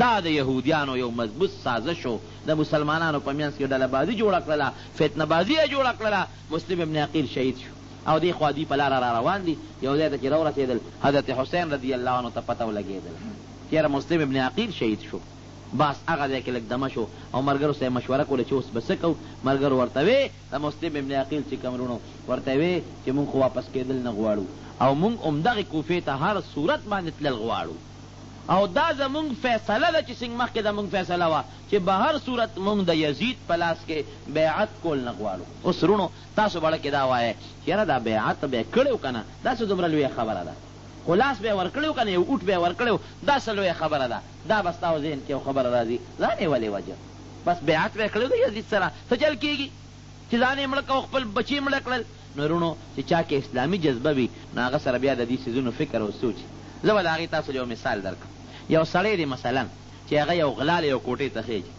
دا د یهودیانو یو مضبوط سازش و د مسلمانانو په منځ کې ډله بازي جوړه کړله فتنه بازي یې جوړه کړله مسلم ابن عقیل شهید شو او دې خوا دوی په لاره را روان دي یو ځای ته چې راورسېدل حضرت حسین رضی الله عنه ته پته ولګېدل چېرې مسلم ابن عقیل شهید شو بس هغه ځای کې لږ دمه شو او ملګرو سره یې مشوره کوله چې اوس به څه کوو ملګرو ورته وې د مسلم ابن عقیل چې کوم وروڼو ورته وې چې مونږ خو واپس کېدل نه غواړو او مونږ همدغې کوفې ته هر صورت باندې تلل غواړو او دا زمونږ فیصله ده چې څنګه مخکې زمونږ فیصله وه چې به هر صورت مونږ د یزید په لاس کې بیعت کول نه غواړو اوس وروڼو تاسو بړه کې دا وایئ چې یاره دا بیعت به یې کړی و که نه داسې دومره لویه خبره ده خو لاس به یې ورکړی و که نه یو اوټ به یې ورکړی و دا څه لویه خبره ده دا به ستا ذهن کې یو خبره راځي ځان یې ولې وجه بس بیعت به یې کړی و د یزید سره څه چل کېږي چې ځان یې مړه کړه خپل بچي مړه کړل نو وروڼو چې چا کې اسلامي جذبه وي نو هغه سره بیا د دې څیزونو فکر او سوچ زه به د هغې تاسو یو مثال درکړم یو سړی دی مثلا چې هغه یو غلا له یو کوټې ته خېږي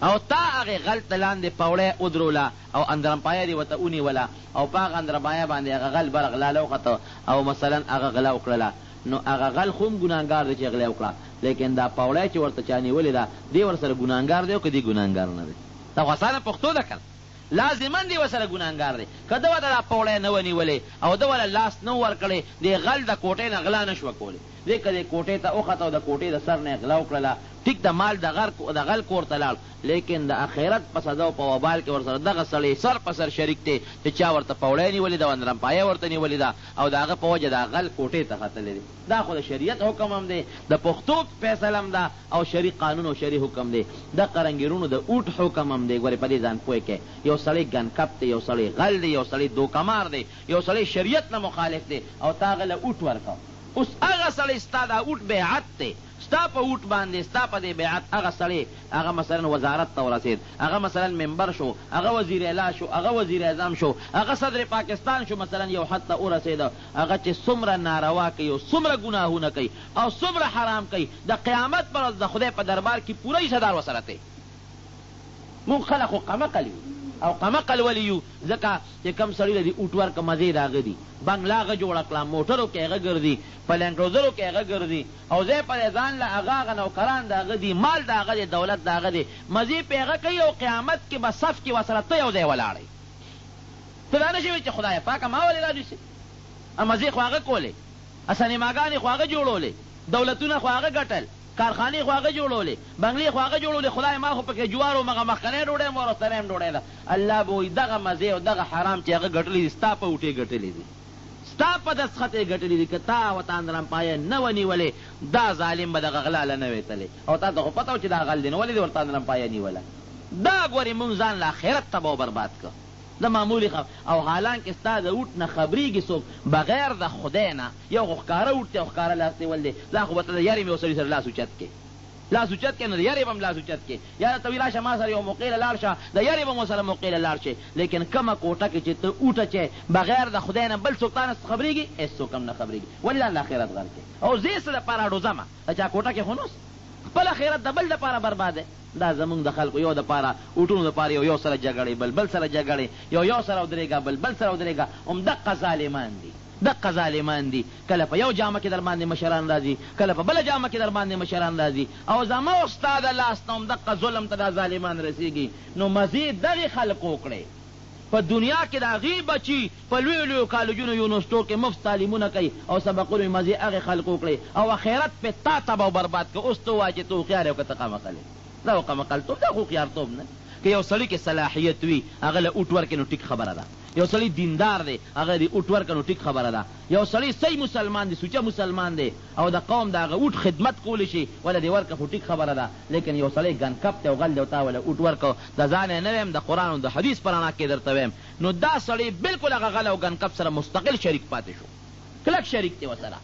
او تا هغې غل ته لاندې پوړی ودروله او اندرمپایه دې ورته ونیوله او په هغه اندرمایه باندې هغه غل بر غلاله وخته او مثلا هغه غلا وکړله نو هغه غل خو هم ګناهګار دی چې غلا وکړه لیکن دا پوړی چې ورته چا نیولې ده دې ورسره ګناهګار دی او که دې ګناهګار نه دی دا خو اسانه پښتو ده که لازما دی ورسره ګناهګار دی که ده ورته دا پوړی نه ونیولې او ده وله لاس نه ورکړی دې غل د کوټې نه غلا نه شوه کولی دې که دې کوټې ته وخته او د کوټې د سر نه یې غلا وکړله ټیک د مال د غل کور ته لاړ لیکن د آخرت په سزا او په وبال کې ورسره دغه سړی سر په سر شریک دی چې چا ورته پوړی نیولې ده اندرمپایه ورته نیولې ده او د هغه په وجه د غل کوټې ته ختلی دی دا خو د شریعت حکم هم دی د پښتو فیصله هم ده او شرعي قانون او شرعي حکم دی د قرنګیرونو د اوټ حکم هم دی ګورې په دې ځان پوه کې یو سړی ګنکپ دی یو سړی غل دی یو سړی دوکمار دی یو سړی شریعت نه مخالف دی او تا هغه له اوټ ورکړه اوس هغه سړی ستا دا اوټ بیعت دی ستا په اوټ باندې ستا په دې بیعت هغه سړی هغه مثلا وزارت ته ورسېد هغه مثلا ممبر شو هغه وزیر اعلی شو هغه وزیر اعظم شو هغه صدر پاکستان شو مثلا یو حد ته ورسېده هغه چې څومره ناروا کوي او څومره ګناهونه کوي او څومره حرام کوي د قیامت پر ورځ د خدای په دربار کې پوره حصهدار ورسره دی مونږ خلک خو قمقل یو او قمقل ولې یو ځکه چې کم سړي له دې اوټ ورکه مزې د هغه دي بنګله هغه جوړه کړه موټرو کې هغه ګرځي په لینډروزرو کې هغه ګرځي او ځای په ځان له هغه نوکران د هغه دي مال د هغه دی دولت د هغه دی مزې پې هغه کوي او قیامت کې به صف کې ورسره ته یو ځای ولاړئ ته دا نه شي ویل چې خدایه پاکه ما ولې رانیسې مزې خو هغه کولې سینماګانې خو هغه جوړولې دولتونه خو هغه ګټل کارخانې خو هغه جوړولې بنګلې خو هغه جوړولې خدای ما خو پکې جوار او مغه مخکنۍ ډوډۍ م ورسره هم ډوډۍ ده الله به وایي دغه مزې او دغه حرام چې هغه ګټلی دي ستا په اوټې ګټلې دي ستا په دستخط یې ګټلي دي که تا ورته اندرمپایه نه و نیولې دا ظالم به دغه غلاله نه وی تللی او تا ته خو پته و چې دا غل دی نو ولې دې ورته اندرمپایه نیوله دا ګورې مونږ ځان له آخرت تباه و برباد کړ د معمولي او حالانکې ستا د اوټ نه خبرېږي څوک بغیر د خدای نه یو خو ښکاره اوټ دی او ښکاره لاس نیول دی دا خو به ته د یارې مې یو سړي سره لاس اوچت کې لاس اوچت کې نو د یارې به هم لاس اوچت کې یا ته وي راشه ما سره یو موقع له لاړ شه د یارې به مو سره موقع له لاړ شي لیکن کومه کوټه کې چې ته اوټه چې بغیر د خدای نه بل څوک تا نه خبرېږي هېڅوک هم نه خبرېږي ولې الله آخرت غر کې او زه یې څه دپاره ډوزمه د چا کوټه کې خو نوس خپل آخرت د بل دپاره برباد دی دا زمونږ د خلکو یو دپاره اوټونو دپاره یو سره جګړې بل سره جګړې یو سره ودرېږه بل سره ودرېږه همدقه ظالمان دي دقه ظالمان دي کله په یو جامه کې در باندې مشران راځي کله په بله جامه کې در باندې مشران راځي او زما او ستا د لاس نه همدقه ظلم ته دا ظالمان رسېږي نو مزید دغې خلقو کړې په دنیا کې د هغې بچي په لویو لویو کالجونو یونیورسټو کې مفت تعلیمونه کوي او سبقونو یې مزې هغې خلقو کړې او آخرت پې تا تباه و برباد که اوس ته ووایه چې ته هوښیار یې او که ته قمقل یې دا خو قمقلتوب دا خو هوښیارتوب نه که یو سړي کې صلاحیت وي هغه له اوټ ورکړې نو ټیک خبره ده یو سړی دیندار دی هغه دې اوټ ورکړه نو ټیک خبره ده یو سړی صحیح مسلمان دی سوچه مسلمان دی او د قوم د هغه اوټ خدمت کولی شي وله دې ورکړه خو ټیک خبره ده لیکن یو سړی ګنکپ دی او غل دی او تا وله اوټ ورکړه د ځان یې نه ویم د قرآن او د حدیث په رڼا کې درته ویم نو دا سړی بالکل هغه غل او ګنکپ سره مستقل شریک پاتې شو کلک شریک دی ورسره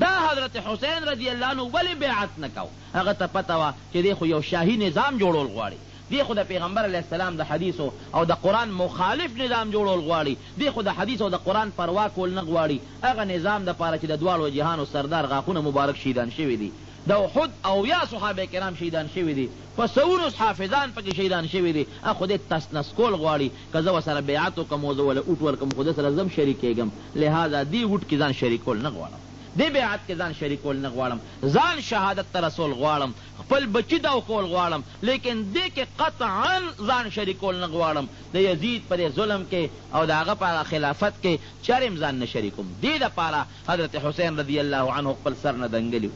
دا حضرت حسین رضی الله عنه ولې بیعت نه کو هغه ته پته وه چې دی خو یو شاهي نظام جوړول غواړي دی خو د پیغمبر علیه السلام د حدیثو او د قرآن مخالف نظام جوړول غواړي دی خو د حدیث او د قرآن پروا کول نه غواړي هغه نظام دپاره چې د دواړو جهانو سردار غاښونه مبارک شهیدان شوي دي د احد او یا صحابه کرام شهیدان شوي دي په سونو حافظان پکې شهیدان شوي دي خو دې تسنس کول غواړي که زه ورسره بیعت وکړم او زه وله اوټ ورکړم خو ده سره زه هم شریکېږم لهذا دې اوټ کې ځان شریکول نه غواړم دې بیعت کې ځان شریکول نه غواړم ځان شهادت ته رسول غواړم خپل بچي دو کول غواړم لیکن دې کې قطعا ځان شریکول نه غواړم د یزید په دې ظلم کې او د هغه په خلافت کې چرم ځان نه شریکوم دې دپاره حضرت حسین رضی الله عنه خپل سر نه دنګلي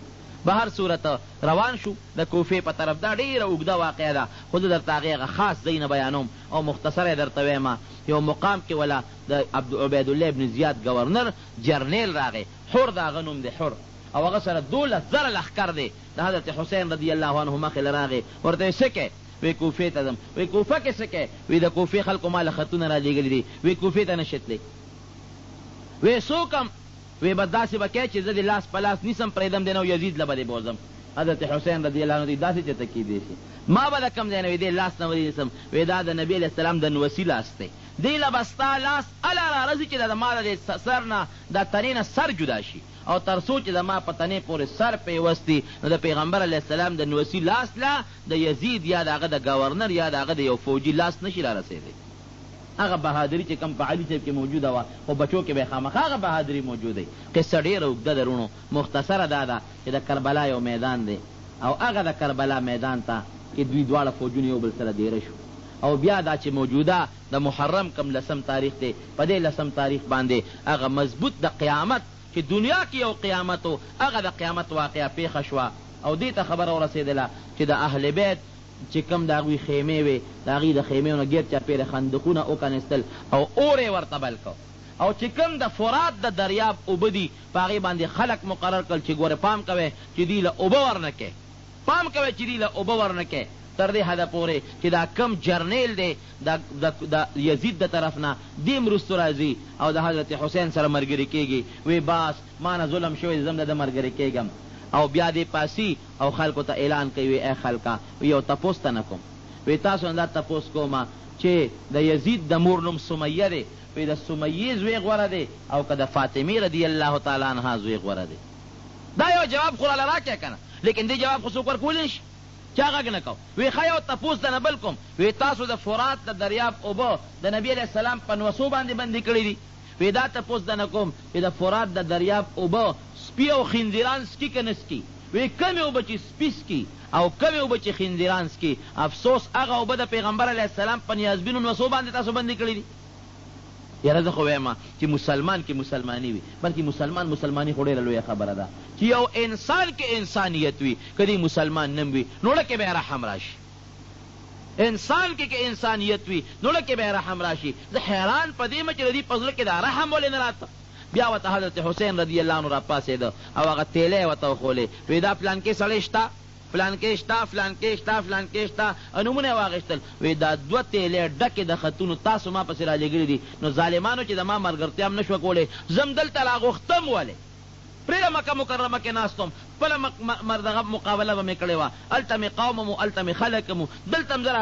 به هر صورت روان شو د کوفې په طرف دا ډېره اوږده واقعه ده خو زه درته هغې هغه خاص ځای نه بیانوم او مختصر یې درته ویمه یو مقام کې وله د عبیدالله ابن زیاد گورنر جرنیل راغی حر د هغه نوم دی حر او هغه سره 12,000 لښکر دی د حضرت حسین رضی الله عنه مخې له راغی ورته یې څه کوې وی کوفې ته ځم وی کوفه کې څه کوې وی د کوفې خلکو ما له خطونه را لېږلي دي وی کوفې ته نشې تللی وی څوک وی به داسې به کوې چې زه د لاس په لاس نیسم پرېږدم دی نو یزید له به دې بوځم حضرت حسین رضی الله عنه دی داسې چېرته کېدی شي ما به د کوم ځای نه وی دې لاس نه ودې نیسم وی دا د نبي علیه السلام د نوسي لاس دی دی له به ستا لاس اله راځي چې د ما د سر نه د تنې نه سر جدا شي او تر څو چې د ما په تنې پورې سر پیوستی نو د پیغمبر علیه السلام د نوسي لاس لا د یزید یا د هغه د گورنر یا د هغه د یو فوجي لاس نشي را رسېدی هغه بهادري چې کم په علي صاحب کې موجوده وه خو بچو کې به خامخا هغه بهادري موجوده وي قصه ډېره اوږده ده رونو مختصره دا ده چې د کربلا یو میدان دی او هغه د کربلا میدان ته کې دوی دواړه فوجونه یو بل سره دیره شو او بیا دا چې موجوده د محرم کم 10 تاریخ دی په دې 10 تاریخ باندې هغه مضبوط د قیامت چې دنیا کې یو قیامت و هغه د قیامت واقعه پیښه شوه او دې ته خبره ورسېدله چې د اهل بیت چې کم د هغوی خیمې وې د هغې د خیمې نه ګیر چاپېره خندقونه وکنستل او اور یې ورته بل کو او چې کم د فرات د دریاب اوبه دي په هغې باندې خلک مقرر کړل چې ګوره پام کوئ چې دوی له اوبه ورنه کې پام کوئ چې دوی له اوبه ورنه کې تر دې حده پورې چې دا کم جرنیل دی د یزید د طرف نه دې وروستو راځي او د حضرت حسین سره ملګري کېږي وی باس ما نه ظلم شوی زه هم د ده ملګري کېږم او بیا دې پاسي او خلکو ته اعلان کوي ای خلکه یو تپوس ته نه کوم وی تاسو نه دا تپوس کومه چې د یزید د مور نوم سمیه دی وی د سمیې زوی غوره دی او که د فاطمې رضی الله تعالی عنها زوی غوره دی دا یو جواب خو راله راکړی که نه لیکن دې جواب خو څوک ورکولی شي چا غږ نه کو وی ښه یو تپوس د نه بل کوم وی تاسو د فرات د دریاب اوبه د نبي علیه السلام په نوسو باندې بندي کړي دي وی دا تپوس د نه کوم چې د فرات د دریاب اوبه سپي او خنزیران سکي که نه سکي وی کمې اوبه چې سپي سکي او کمې اوبه چې خنزیران سکي افسوس هغه اوبه د پیغمبر علیه السلام په نیازبینو نوسو باندې تاسو بندي کړي دي یاره زه خو وایم چې مسلمان کې مسلماني وي بلکې مسلماني خو ډېره لویه خبره ده چې یو انسان کې انسانیت وي که دی مسلمان نه وي نو ړکې به یې رحم راشي انسان کې انسانیت وي نو ړکې به یې رحم راشي زه حیران په دې یم چې د دې په زړه کې دا رحم ولې نه راته بیا ورته حضرت حسین رضی الله عنه راپاڅېده او هغه تیلی ورته وښولې وی دا پلانکې سړی شته فلانکې شته فلانکې شته فلانکې شته نومونه یې واخېستل وی دا 2 تیلې ډکې د خطونو تاسو ما پسې رالیږلي دي نو ظالمانو چې د ما ملګرتیا هم نه شوه کولی زم دلته راغوښتم ولې پرېږده مکه مکرمه کې ناست وم خپله دغه مقابله به مې کړې وه هلته مې قوم م هلته مې خلک م دلته هم زه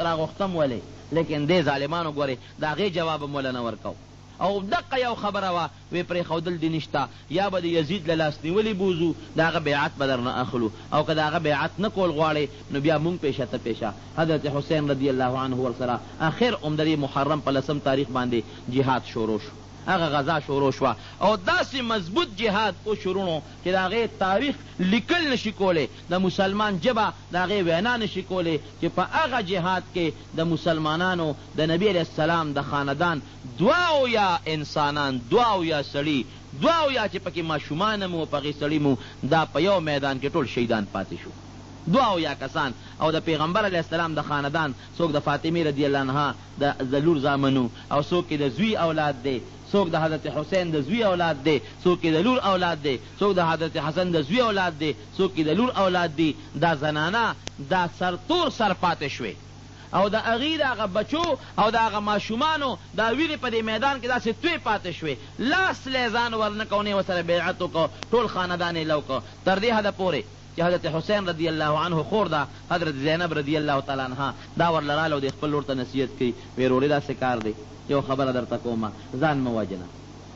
راغوښتم ولې لیکن دې ظالمانو ګورې د هغې جواب هم وله نه ورکو او دقه یو خبره وه وی پرېښودل دې نشته یا به د یزید له لاس نیولې بوځو د هغه بیعت به در نه اخلو او که د هغه بیعت نه کول غواړې نو بیا مونږ پیشه ته پیشه حضرت حسین رضی الله عنه ورسره اخر هم د دې محرم په 10 تاریخ باندې جهاد شروع شو هغه غذا شروع شوه او داسې مضبوط جهاد او شروع چې د هغې تاریخ لیکل نشي کولی د مسلمان ژبه د هغې وینا نشي کولی چې په هغه جهاد کې د مسلمانانو د نبی علیه السلام د خاندان 2 انسانان 2 سړي 2 چې پکې ماشومان مو په هغې سړي مو دا په یو میدان کې ټول شهیدان پاتې شو 2 کسان او د پیغمبر علیه السلام د خاندان څوک د فاطمې رضی الله عنها د لور زامنو او څوک د زوی اولاد دی څوک د حضرت حسین د زوی اولاد دی څوک د لور اولاد دی څوک د حضرت حسن د زوی اولاد دی څوک د لور اولاد دی دا زنانه دا سرتور سر پاتې شوې او د هغې د هغه بچو او د هغه ماشومانو دا وینې په دې میدان کې داسې توی پاتې شوې لاس لی ځان ورنه کونې ورسره بیعت وکړو ټول خاندان یې لو کړو تر دې حده پورې چې حضرت حسین رضی الله عنه خور ده حضرت زینب رضی الله تعالی عنها دا ورله راله او د خپل لور ته نصیحت کوي وی وروړې داسې کار دی یو خبره درته کومه ځان مه وجنه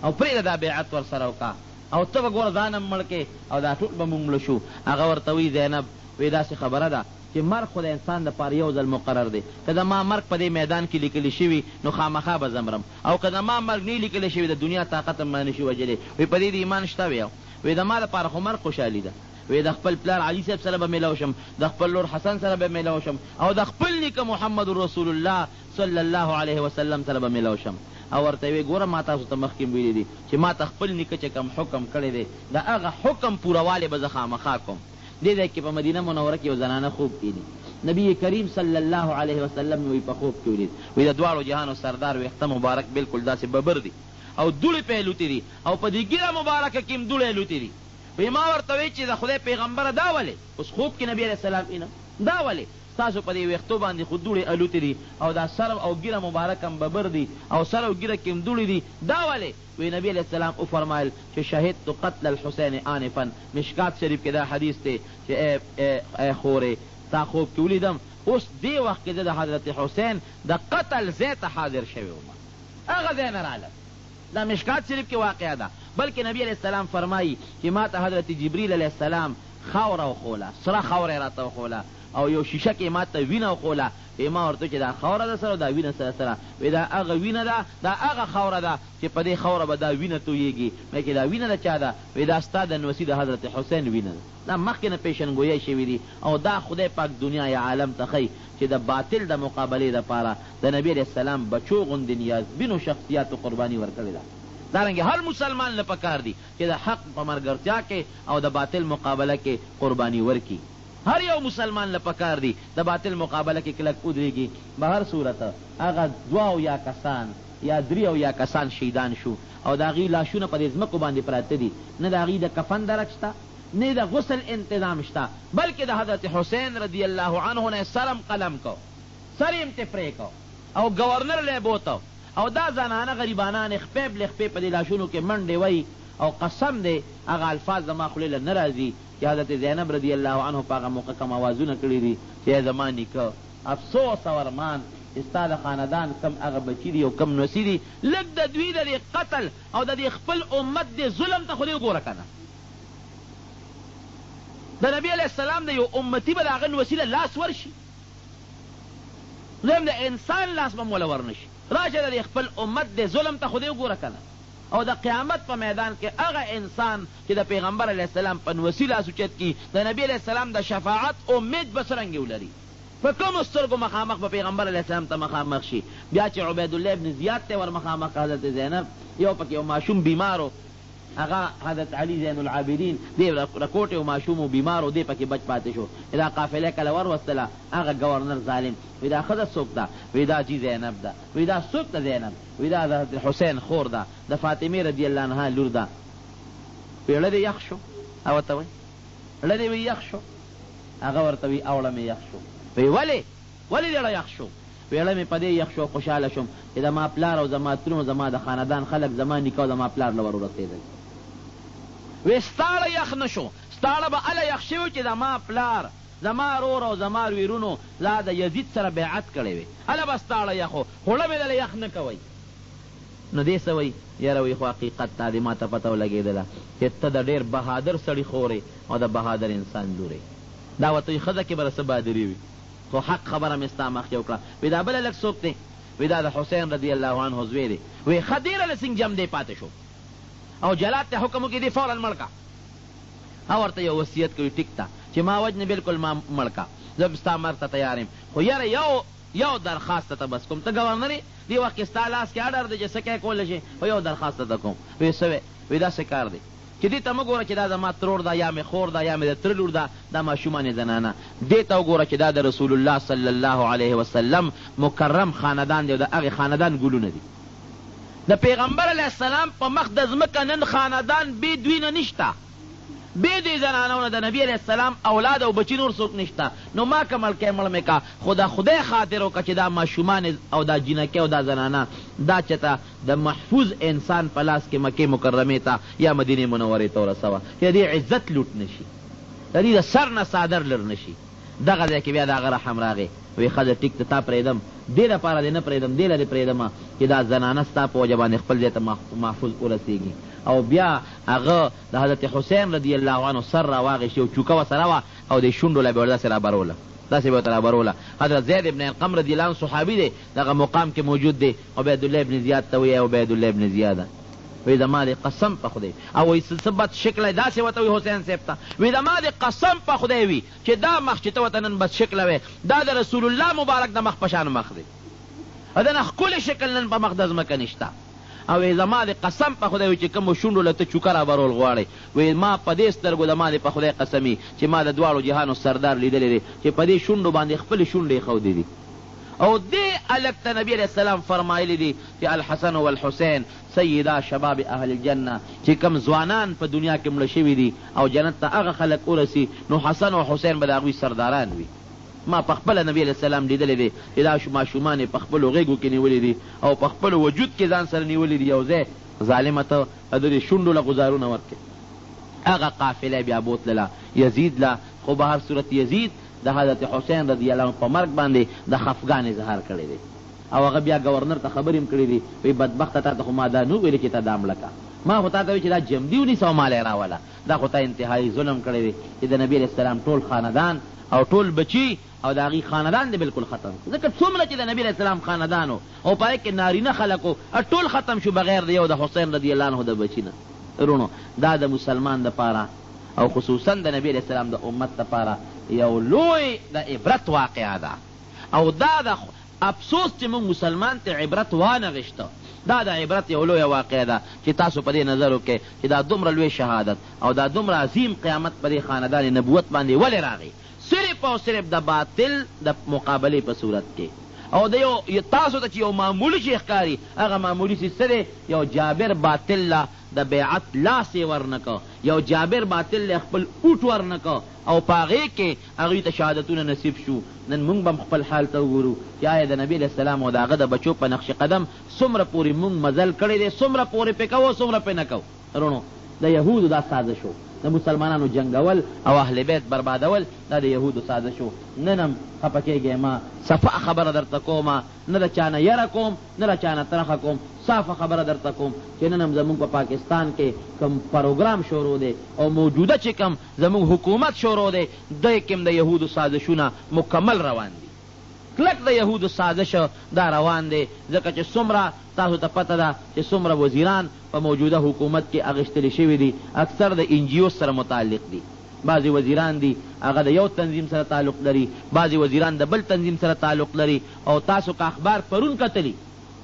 او پرېږده دا بیعت ورسره وکړه او ته به ګوره ځان هم مړ کې او دا ټول به مونږ مړه شو هغه ورته وی زینب وی داسې خبره ده چې مرګ خو د انسان دپاره یو ځل مقرر دی که د ما مرګ په دې میدان کې لیکلی شوي نو خامخا به زمرم او که د ما مرګ نه لیکلی شوي د دنیا طاقت هم ما نشي وجلی وی په دې د ایمان شته وی وی د ما دپاره خو مرګ خوشحالي ده وی د خپل پلار علي صاحب سره به میلاو شم د خپل لور حسن سره به میلاو شم او د خپل نیکه محمد رسول الله صلی الله علیه وسلم سره به میلاو شم او ورته وی ګوره ما تاسو ته مخکې ویلي دي چې ما ته خپل نیکه چې کوم حکم کړی دی د هغه حکم پورهوالی به زه خامخا کوم دې ځای کې په مدینه منوره کې یو زنانه خوب کیني نبی کریم صلی الله علیه وسلم وی په خوب کې ولید وی د دواړو جهانو سردار ویښته مبارک بالکل داسې ببر دي او دوړې پې لوتې دي او په دې ګیره مبارکه کې هم دوړې لوتې دي وی ما ورته وی چې د خدای پیغمبره دا ولې اوس خوب کې نبی علیه السلام اینه دا ولې ستاسو په دې ویښتو باندې خو دوړې الوتې دي او دا سر او ګیره مبارک هم ببر دي او سر او ګیره کې هم دوړې دي دا ولې وی نبی علیه السلام وفرمایل چې شهدت قتل الحسین آنفا مشکات شریف کې دا حدیث دی چې ای خورې تا خوب کې ولیدم اوس دې وخت کې د حضرت حسین د قتل ځای ته حاضر شوی وم هغه ځای نه راغلم دا مشکات شریف کې واقعه ده بلکې نبی علیه السلام فرمایي چې ما ته حضرت جبریل علیه السلام خاوره وښوله سره خاوره یې راته وښوله او یو شیشه کې ما ته وینه وښوله ما ورته چې دا خاوره ده سره دا وینه سره سره وی دا هغه وینه ده دا هغه خاوره ده چې په دې خاوره به دا وینه تویېږي بلکې دا وینه د چا ده وی دا ستا د نوسي د حضرت حسین وینه ده دا مخکې نه پیشنګویی شوي دي او دا خدای پاک دنیا یا عالم ته ښیي چې د باطل د مقابلې دپاره د نبي علیه السلام بچو غوندې نیازبینو شخصیاتو قرباني ورکړې ده دارنګې هر مسلمان له پکار دي چې د حق په ملګرتیا کې او د باطل مقابله کې قرباني ورکړي هر یو مسلمان له پکار دی د باطل مقابله کې کلک ودرېږي به هر صورت هغه 2 کسان یا 3 کسان شهیدان شو او د هغې لاشونه په دې ځمکو باندې پراته دي نه د هغې د کفن درک شته نه د غسل انتظام شته بلکې د حضرت حسین رضی الله عنه نه سرم قلم کو سر یې ته پرې کو او گورنر لی بوته او دا زنانه غریبانان خپیب لخپې په دې لاشونو کې منډې وی او قسم دی هغه الفاظ زما خولې له نه راځي چې حضرت زینب رضی الله عنه په هغه موقع کم اوازونه کړي دي چې زما نیکه افسوس او ارمان چې ستا د خاندان کم هغه بچي دي او کم نوسي دي لږ د دوی د دې قتل او د دې خپل امت د ظلم ته خو دې وګوره که نه د نبي علیه السلام د یو امتي به د هغه نوسي له لاس ورشي دویم د انسان لاس به موله ورنشي راشه د دې خپل امت د ظلم ته خو دې وګوره که نه او د قیامت په میدان کې هغه انسان چې د پیغمبر علیه السلام په نوسي لاس اوچت کي د نبي علیه السلام د شفاعت امید به څرنګې ولري په کومو سترګو مخامخ به پیغمبر علیه السلام ته مخامخ شي بیا چې عبیدالله ابن زیاد ته ور مخامخ حضرت زینب یو پکې یو ماشوم بیمارو هغه حضرت علی زین العابدین دی رکوټ او ماشوم او بیمار او دی پکې بچ پاتې شو. دا قافله کله وروستله هغه گورنر ظالم وی دا ښځه څوک ده؟ وی دا جی زینب ده. وی دا څوک ده زینب؟ وی دا د حسین خور ده، د فاطمې رضی الله عنها لور ده. پیړه دې یخ شو. او ورته وایي زړه دې وی یخ شو. هغه ورته وی اوړه مې یخ شو. وی ولې زړه یخ شو؟ پیړه مې په دې یخ شو خوشحاله شوم چې زما پلار او زما ترونو زما د خاندان خلک زما نیکه او زما پلار له ور ورسېدل. وی ستاړه یخ نه شو، ستاړه به هله یخ شوي چې زما پلار زما رور او زما ویرونو لا د یزید سره بیعت کړی وي، هله به ستاړه یخ و، خوړه مې دله یخ نه کوئ. نو دې څه وایي؟ یاره وی خو حقیقت تا دې ما ته پته ولګېدله چې ته د ډېر بهادر سړي خورې او د بهادر انسان لورې. دا ورته وایي ښځه کې به څه بهادري وي، خو حق خبره مې ستا مخکې وکړه. وی دا بله لږ څوک دی؟ وی دا د حسین رضی الله عنه زوی دی. وی ښه ډېره له سنګجم دی پاتې شو او جلاد ته حکم وکړي دی فوراً مړ کا. او ورته یو وصیت کوي ټیک ته چې ما وجنې بالکل ما مړ کا، زه به ستا مرګ ته تیار یم، خو یاره یو درخواست ته بس کوم. ته ګورنر یې، دې وخت کې ستا لاس کې اډر دی چې څه کوې کولی شې، خو یو درخواست ته کوم. وی څه وی؟ وی دا څه کار دی چې دې ته مه ګوره چې دا زما ترور ده یا مې خور ده یا مې د تره لور ده، دا ماشومان یې زنانه. دې ته وګوره چې دا د رسول الله صلی الله علیه وسلم مکرم خاندان دی او د هغې خاندان ګلونه دي. د پیغمبر علیه السلام په مخ د ځمکه نن خاندان بې دوی نه نشته، بې دوی زنانو نه د نبي علیه السلام اولاد او بچي نور څوک نشته. نو ما که مړ کې مړ مې کا، خو د خدای خاطر وکړه چې دا ماشومان او دا جینکې او دا زنانه دا چېته د محفوظ انسان په لاس کې مکې مکرمې ته یا مدینې منورې ته ورسوه چې د دې عزت لوټ نه شي، د دې د سر نه څادر لر نه شي. دغه ځای کې بیا د هغه رحم راغی. وی ښځه ټیک ته تا پرېږدم، دې لپاره دې نه پرېږدم، دې له دې پرېږدم چې دا زنانه ستا په وجه باندې خپل ځای ته محفوظ ورسېږي. او بیا هغه د حضرت حسین رضی الله عنه سر راواغېشي او چوکه ورسره وه او د شونډو له به ور داسې رابروله، داسې به ورته رابروله. حضرت زید ابن ارقم رضی الله عنه صحابي دی، دغه مقام کې موجود دی. عبیدالله ابن زیاد ته وایي عبیدالله ابن زیاده، وی زما د قسم په خدای، او وایي څه بد شکله داسې ورته وایي حسین صاحب ته، وی زما د قسم په خدای وي چې دا مخ چې ته ورته نن بد شکله وی، دا د رسول الله مبارک د مخ په شان مخ دی، د نه ښکلی شکل نن په مخ د ځمکه نشته. او وی زما د قسم په خدای وي چې کومو شونډو له ته چوکه رابرول غواړئ، وی ما په دې سترګو د ما د په خدای قسمي چې ما د دواړو جهانو سردار لیدلی دی چې په دې شونډو باندې خپلې شونډې ښودې دي. او دې هلک ته نبي علیه السلام فرمایلی دي چې الحسن والحسین سیدا شباب اهل الجنه، چې کم ځوانان په دنیا کې مړه شوي دي او جنت ته هغه خلک ورسي، نو حسن او حسین به د هغوی سرداران وي. ما په خپله نبي علیه السلام لیدلی دی چې دا ماشومان یې په خپلو غېږو کې نیولي دي او په خپلو وجود کې ځان سره نیولي دي. یو ځای ظالمه ته د دې شونډو له ګزارونه ورکړي. هغه قافله بیا بوتلله یزید له، خو به هر صورت یزید د حضرت حسین رضی الله عنه په مرګ باندې د خفګان اظهار کړی دی او هغه بیا گورنر ته خبر هم کړی دی، وی بدبخته تا ته خو ما دا نو ویلې چې تا دا مړه کا، ما خو تا ته وی چې دا جمدي ونیسه او مال یې راوله. دا خو تا انتهایي ظلم کړی دی چې د نبي علیه السلام ټول خاندان او ټول بچي او د هغې خاندان دی بالکل ختم. ځکه څومره چې د نبي علیه السلام خاندانو او په هغې کې نارینه خلکو ټول ختم شو بغیر د یو د حسین رضی الله عنه د بچي نه. رونو دا د مسلمان دپاره او خصوصا د نبي علیه السلام د امت دپاره یو لوی د عبرت واقعه ده. او دا د افسوس چې موږ مسلمان ته عبرت وانغشته، دا د عبرت یو لویه واقعه ده چې تاسو په دې نظر وکړئ چې دا دومره لوی شهادت او دا دومره عظیم قیامت په دې خاندان نبوت باندې ولې راغی؟ صرف او صرف د باطل د مقابلې په صورت کې. او د یو تاسو ته چې یو معمولي شی ښکاري، هغه معمولي شی څه دی؟ یو جابر باطل له د بیعت لاس یې ورنکه، یو جابر باطل له خپل اوټ ورنکه او په هغې کې هغوی ته شهادتونه نصیب شو. نن موږ به خپل حال ته وګورو چې آیا د نبي علیه السلام او د هغه د بچو په نقش قدم څومره پورې موږ مزل کړی دی، څومره پورې پې کوو څومره پې نه کوو. رونو د یهودو دا سازش و، د مسلمانانو جنگول او اهل بیت بربادول، دا د یهودو سازش و. نن هم خفه کېږئ ما، صفا خبره درته کومه، نه د چا نه یره کوم نه د چا نه ترخه کوم، صافه خبره درته کوم چې نن هم زمونږ په پاکستان کې کوم پروګرام شروع دی او موجوده چې کوم زمونږ حکومت شروع دی، دی کې هم د یهودو سازشونه مکمل روان دي. کلک د یهودو سازش دا روان دی، ځکه چې څومره تاسو ته پته ده چې څومره وزیران په موجوده حکومت کې اغېشتلی شوي دي، اکثر د انجیو سره متعلق دي. بعضې وزیران دي هغه د یو تنظیم سره تعلق لري، بعضې وزیران د بل تنظیم سره تعلق لري. او تاسو که اخبار پرون کتلی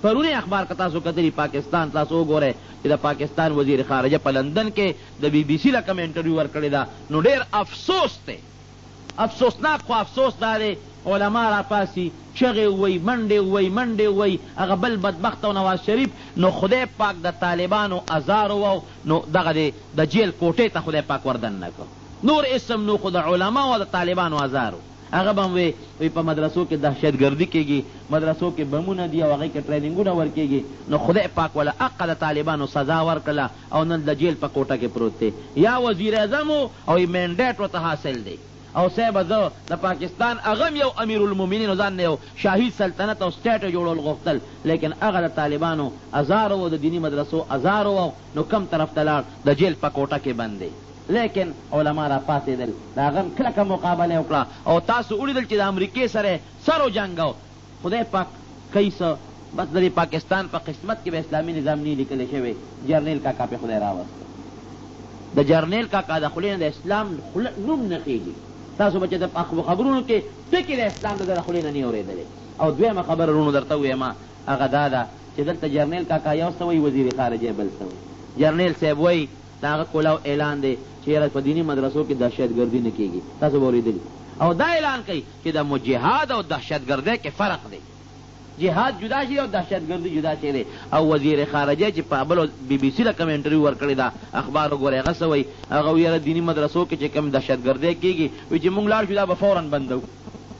پرونی اخبار که تاسو کتلی پاکستان تاسو وګورئ چې د پاکستان وزیر خارجه په لندن کې د بی بی سی له کوم انټرویو ورکړې ده، نو ډېر افسوس دی، افسوسناک خو افسوس دا دی علما را پاسی چغې ووی منډې ووی هغه بل بدبخت او نواز شریف نو خدای پاک د طالبانو ازار وو نو دغه دی د جیل کوټې ته خدای پاک وردن نه کړ، نور اسم نو خو د علما او د طالبانو ازارو. هغه به هم وی په مدرسو کې دهشتګردي کېږي، مدرسو کې بمونه دي او هغې کې ټریننګونه ورکېږي، نو خدای پاک وله حقه د طالبانو سزا ورکړله او نن د جیل په کوټه کې پروت دی. یا وزیر اعظم او مینډیټ ورته حاصل دی او صاحب زه د پاکستان هغه یو امیر المؤمنین ځان نه یو شاهي سلطنت او سټیټ جوړول غوښتل، لیکن هغه د طالبانو ازار و، د دیني مدرسو ازار و، نو کم طرف ته لاړ؟ د جیل په کوټه کې بند دی. لیکن علما را پاسېدل، د هغه هم کلکه مقابله وکړه او تاسو ولیدل چې د امریکې سره سر وجنګو. خدای پاک کوي څه، بس د پاکستان په قسمت کې به اسلامي نظام نه لیکلی شوی. جرنیل کاکا پې خدای راوسته، د جرنیل کاکا د خولې نه د اسلام نوم نه خېږي. تاسو به چې د خبرونو کې ټکي د اسلام د خولې نه نه اورېدلی. او دویمه خبره رونو درته ووایم هغه دا ده چې دلته جرنیل کاکا یو څه وایي، وزیر خارجه بل څه وایي. جرنیل صاحب وایي د هغه کولاو اعلان دی چې یاره په دیني مدرسو کې دهشتګردي نه کېږي. تاسو به اورېدلي. او دا اعلان کوي چې د جهاد او دهشتګردۍ کې فرق دی، جهاد جدا شي او دهشتګردي جدا شي دی. او وزیر خارجه چې په بل بی بی سی له کوم انټرویو ورکړې ده اخبار وګورئ، هغه څه وایي. هغه وایي یاره دیني مدرسو کې چې کوم دهشتګردۍ کېږي وایي چې مونږ لاړ شو دا به فوراً بندوو.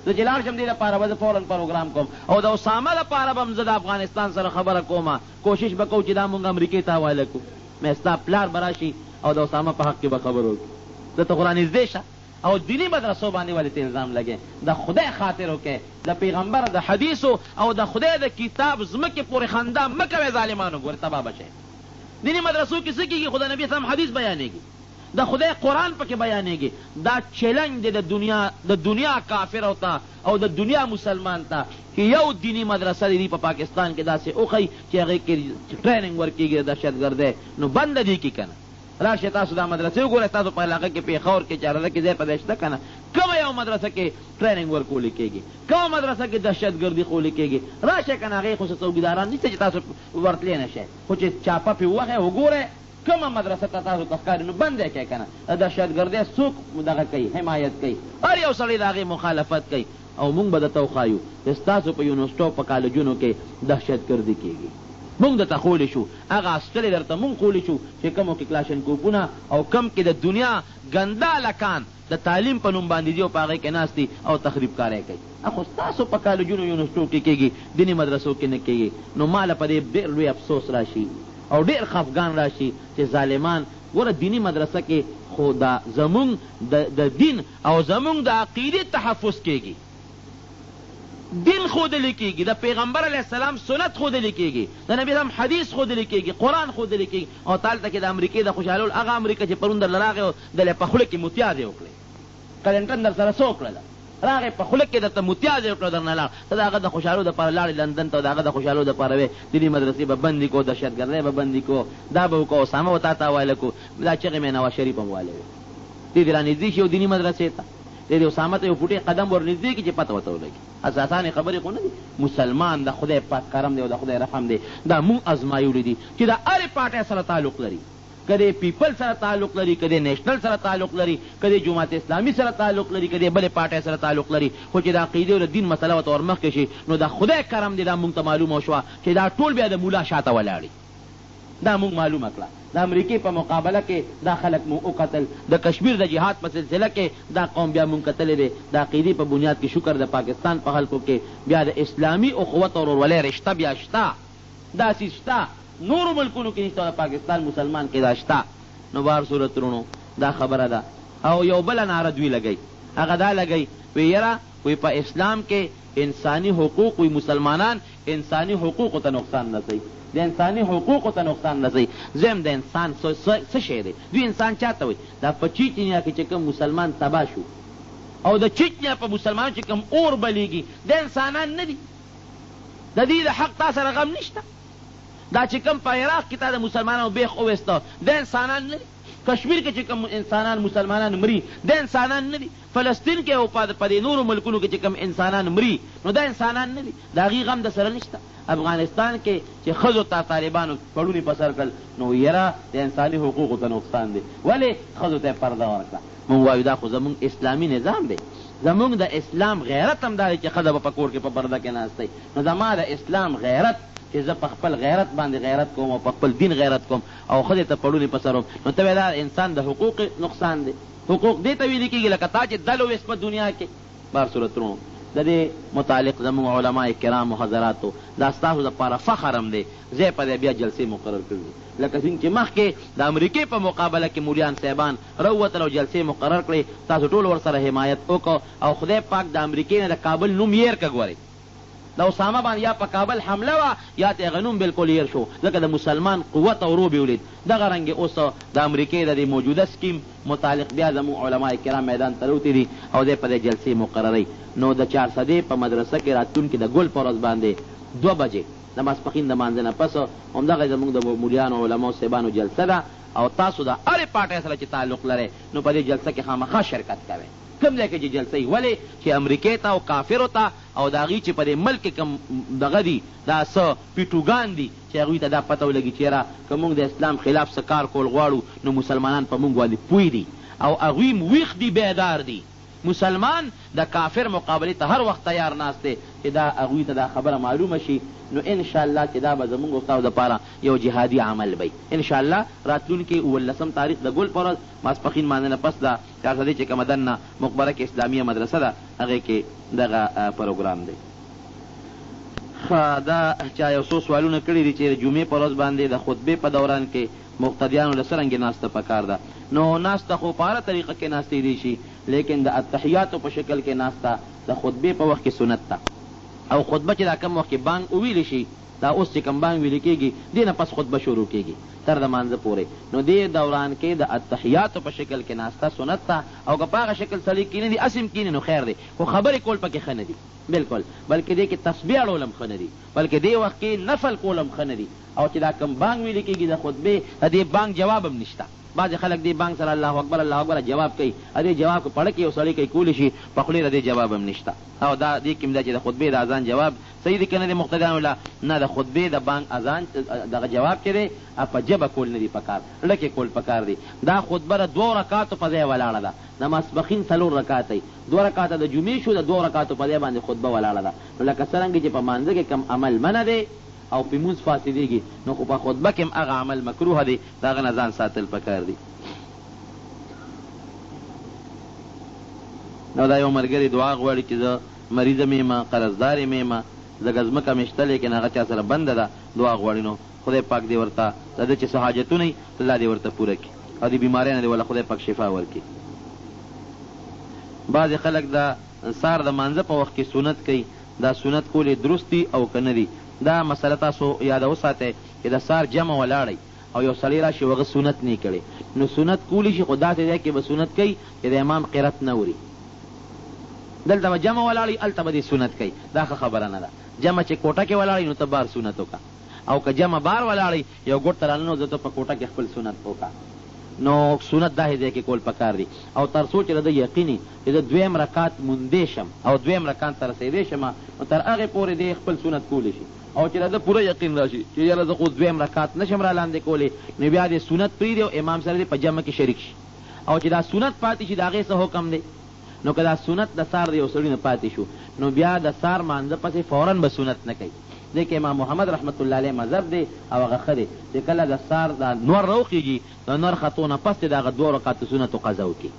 زه چې لاړ شم دې لپاره به زه فوراً پروګرام کوم او د اسامه لپاره به هم زه د افغانستان سره خبره کوم، کوشش به کوو چې دا مونږ امریکې ته حواله کړو. مې ستا پلار به راشي او د اسامه په حق کې به خبر وکړي. ته خو رانږدې شه او دیني مدرسو باندې ولې ته الزام لګې؟ د خدای خاطر وکړې، د پیغمبر د حدیثو او د خدای د کتاب ځمکې پورې خندا مه کوئ ظالمانو، ګورې تباه به شئ. دیني مدرسو کې څه کېږي؟ خو د نبي صلی حدیث بیانېږي، د خدای قرآن پکې بیانېږي. دا چیلنج دی د دنیا کافر او د دنیا مسلمان ته چې یو دیني مدرسه دی په پاکستان کې داسې وښیي چې هغې کې ټریننګ ورکېږي د دهشتګردۍ، نو بنده دی کې که نه. راشئ تاسو دا مدرسې وګورئ، تاسو په علاقه کې پېښور کې چارله کې ځای په ځای شته که نه؟ کومه یو مدرسه کې ټریننګ ورکولی کېږي، کومه مدرسه کې دهشتګردي خولی کېږي؟ راشئ که نه، هغې خو څه څوکیداران نشته چې تاسو ورتلی نه شئ، خو چې چاپه پې ووهئ وګورئ کومه مدرسه ته تاسو ته ښکاري نو بند یې کړئ که نه. د دهشتګردۍ څوک دغه کوي، حمایت کوي، هر یو سړی د هغې مخالفت کوي. او مونږ به درته وښایو چې ستاسو په یونیورسټو په کالجونو کې دهشتګردي کېږي. مونږ درته خولی شو، هغه اصلي درته مونږ خولی شو چې کومو کې کلاشنکوپونه او کم کې د دنیا ګنده لکان د تعلیم په نوم باندې دي او په هغې کې ناست دي او تخریب کاری کوي. خو ستاسو په کالجونو یونیورسټو کې کېږي، دیني مدرسو کې نه کېږي. نو ماله په دې ډېر لوی افسوس راشي او ډېر خفګان راشي چې ظالمان ګوره دیني مدرسه کې خو دا زمونږ د دین او زمونږ د عقیدې تحفظ کېږي، دین ښودلی کېږي، د پیغمبر علیه السلام سنت ښودلی کېږي، د نبي اسلام حدیث ښودلی کېږي، قرآن ښودلی کېږي. او تالته کې د امریکې د خوشحالول هغه امریکه چې پرون درله راغی او دله په خوله کې متیازې وکړې، کلینټن در سره څه وکړله؟ راغې په خوله کې درته متیازې وکړه درنه لاړ. ته د هغه د خوشحالو دپاره لاړې لندن ته او د هغه د خوشحالو دپاره وې دیني مدرسې به بندي کو، دهشتګردۍ به بندي کو، دا به وکړو، اسامه به تا ته حواله کو. دا چغې مې نواز شریف هم والی وې، دې دې رانږدې شي یو دیني مدرسې ته، دې اسامه ته یو فوټې قدم ورنږدې کړي چې پته ورته ولګي. اساسانې خبرې خو نه دي. مسلمان د خدای پاک کرم دی او د خدای رحم دی، دا مونږ ازمایولی دي چې د هرې پارټۍ سره تعلق لري، کدی پیپل سره تعلق لري، کدی نیشنل سره تعلق لري، کدی جماعت اسلامي سره تعلق لري، کدی بلې پارټۍ سره تعلق لري، خو چې د عقیدې او د دین مسله ورته ورمخکې شي نو د خدای کرم دی. دا مونږ ته معلومه شوه چې دا ټول بیا د مولا شاته ولاړي. دا مونږ معلومه کړه. د امریکې په مقابله کې دا خلک مو وکتل، د کشمیر د جهاد په سلسله کې دا قوم بیا مونږ کتلی دی. د عقیدې په بنیاد کې شکر د پاکستان په خلکو کې بیا د اسلامي اخوت او ورورولۍ رشته بیا شته، داسې شته، نورو ملکونو کې نشته، د پاکستان مسلمان کې دا شته. نو بهر صورت رونو دا خبره ده. او یو بله ناره دوی لګئ، هغه دا لګئ وی یاره وی په اسلام کې انساني حقوق، وی مسلمانان انساني حقوقو ته نقصان رسوي، د انساني حقوقو ته نقصان رسوي. زم د انسان څه شی دی؟ دوی انسان چاته وایي؟ دا په چیچنیا کې چې کوم مسلمان تباه شو او د چیچنیا په مسلمانانو چې کوم اور بلیږي، د انسانان نه دي، د دې د حق تا سره غم نشته. دا چې کوم په عراق کې تا د مسلمانانو بیخ وویسته، د انسانان نه دي. کشمیر کې چې کوم انسانان مسلمانان مري دا انسانان نه دي؟ فلسطین کې او په دې نورو ملکونو کې چې کوم انسانان مري نو دا انسانان نه دي؟ د هغې غم د سره نشته. افغانستان کې چې ښځو ته طالبانو پړوني په سر کړل نو یره د انساني حقوقو ته نقصان دی. ولې ښځو ته پرده ورکړه؟ مونږ وایو دا خو زمونږ اسلامي نظام دی، زمونږ د اسلام غیرت هم دا دی چې ښځه به په کور کې په پرده کې ناستی. نو زما د اسلام غیرت چې زه په خپل غیرت باندې غیرت کوم او په خپل دین غیرت کوم او ښځې ته پړونې په سر وم، نو ته دا انسان د حقوق نقصان دی. حقوق دې ته ویلې کېږي لکه تا چې دل ویس په دنیا کې. بار صورتونو د دې متعلق زموږ علماء کرام و حضراتو دا ستاسو دپاره فخر هم دی، ځای په دی بیا جلسې مقرر کړي لکه څنګه چې مخکې د امریکې په مقابله کې مولیان صاحبان راووتل او جلسې مقرر کړې، تاسو ټول ورسره حمایت وکړو او خدای پاک د امریکې نه د کابل نوم هېر که. ګورئ د اسامه باندې یا په کابل حمله وه یا ته هغه نوم بلکل هېر شو ځکه د مسلمان قوت او روب یې ولید. دغه رنګې اوس د امریکې د دې موجوده سکیم متعلق بیا زموږ علما کرام میدان ته راوتي دي او دی په دې جلسې مقرروي. نو د 400 په مدرسه کې راتلونکي د ګل په ورځ باندې 2 بجې د ماسپښین د مانځه نه پس همدغه زموږ د مولیانو علماو صاحبانو جلسه ده او تاسو د هرې پارټۍ سره چې تعلق لرئ نو په دې جلسه کې خامخا شرکت کوئ. کوم ځای کې چې جلسه یې ولې چې امریکې ته او کافرو ته او د هغوی چې په دې ملک کې کوم دغه دي دا څه پیټوګان دي چې هغوی ته دا پته ولګي چې یاره که موږ د اسلام خلاف څه کار کول غواړو نو مسلمانان په موږ باندې پوه دي او هغوی ویښ دي بیدار دي. مسلمان د کافر مقابلې ته هر وخت تیار ناست دی چې دا هغوی ته دا خبره معلومه شي. نو انشاءالله چې دا به زموږ او ستاسو دپاره یو جهادي عمل وي. انشاءالله راتلونکي 19 تاریخ د ګل په ورځ ماسپښین مانځه نه پس د 400 چې کومه دننه مقبره کې اسلامیه مدرسه ده هغې کې دغه پروګرام دی. دا چا یو څو سوالونه کړي دي چې د جمعې په ورځ باندې د خطبې په دوران کې مقتدیانو له څرنګې ناسته پکار ده. نو ناسته خو په هره طریقه کې ناستې دی شي لیکن د اتحیاتو په شکل کې ناسته د خطبې په وخت کې سنت ده او خطبه چې دا کم وخت کې بانګ وویلی شي دا اوس چې کم بانګ ویلی کېږي دې نه پس خطبه شروع کېږي تر د مانځه پورې. نو دې دوران کې د اتحیاتو په شکل کې ناسته سنت ده او که په هغه شکل سړی کینې دي اسم کینې نو خیر دی خو خبرې کول پکې ښه نه دي بلکل، بلکې دې کې تسبیح اړول هم ښه نه دي، بلکې دې وخت کې نفل کول هم ښه نه دي. او چې دا کم بانګ ویلی کېږي د خطبې د دې بانګ جواب هم نشته. بعضې خلک دې بانګ سره الله اکبر الله اکبر جواب کوي دې جواب که پړه کې یو سړی کوي کولی شي په خولې د دې جواب هم نشته. او دا دې کې هم ده چې د خطبې د اذان جواب صحیح دی که نه دی مقتدیانو له نه د خطبې د بانګ اذان دغه جواب چې دی په ژبه کول نه دي پکار لکې کول پکار دي. دا خطبه د 2 رکاتو په ځای ولاړه ده د ماسپښین 4 رکات دی 2 رکاته د جمعې شو د 2 رکاتو په ځای باندې خطبه ولاړه ده. نو لکه څرنګه چې په مانځه کې کم عمل منع دی او په مونځ فاسدېږي نو خو په خطبه کې هم هغه عمل مکروه دی د هغه نه ځان ساتل پکار دی. نو دا یو ملګري دعا غواړي چې زه مریضه مې یم قرضدار مې یم زګه ځمکه مې شته لیکن هغه چا سره بنده ده دعا غواړي. نو خدای پاک دې ورته د ده چې څه حاجتونه وي الله دې ورته پوره کړي او دې بیمارۍ نه دې وله خدای پاک شفا ورکړي. بعضې خلک د سار د مانځه په وخت کې سنت کوي دا سنت کول درست دي او که نه دي. دا مسله تاسو یاده وساتئ چې د سار جمع ولاړئ او یو سړی راشي هغه سنت نه کړي نو سنت کولی شي خو داسې ځای کې به سنت کوي چې د امام قرت نه وري. دلته به جمع ولاړئ هلته به دې سنت کوي دا ښه خبره نه ده. جمع چې کوټه کې ولاړئ نو ته بار سنت وکړه او که جمع بار ولاړئ یو ګوټ ته راننوځه ته په کوټه کې خپل سنت وکړه. نو سنت داسې ځای کې کول پکار دي او تر څو چې د یقیني چې د 2 رکات موندې شم او 2 رکات ته رسېدی شم نو تر هغې پورې دې خپل سنت کولی شي او چې د پوره یقین راشي چې یاره زه خو 2 رکات نشم را لاندې کولی نو بیا دې سنت پرېږدي او امام سره دې په جمع کې شریک شي او چې دا سنت پاتې شي د هغې څه حکم دی. نو که دا سنت د سار د یو سړي نه پاتې شو نو بیا د سار مانځه پسې فوراً به سنت نه کوي. دې کې امام محمد رحمت الله علیه مذهب دی او هغه ښه دی چې کله د سار د نور راوخېږي د نور خطو نه پس د هغه 2 رکاتو سنتو قضا وکړي.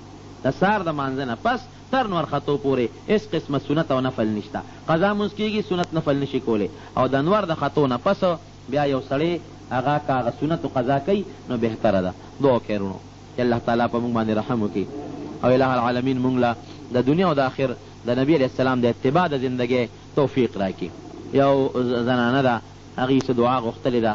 د سار د مانځه نه پس تر نور خطو پورې هېڅ قسمه سنت او نفل نشته. قضا مونځ کېږي سنت نفل نشي کولی او د نور د خطو نه پس بیا یو سړی هغه که هغه سنتو قضا کوي نو بهتره ده. دعا وکړئ وروڼو چې الله تعالی په موږ باندې رحم وکړي او الہ العالمین موږ له د دنیا او د آخر د نبی علیه السلام د اتباع د زندګۍ توفیق راکړي. یو زنانه ده هغې څه دعا غوښتلې ده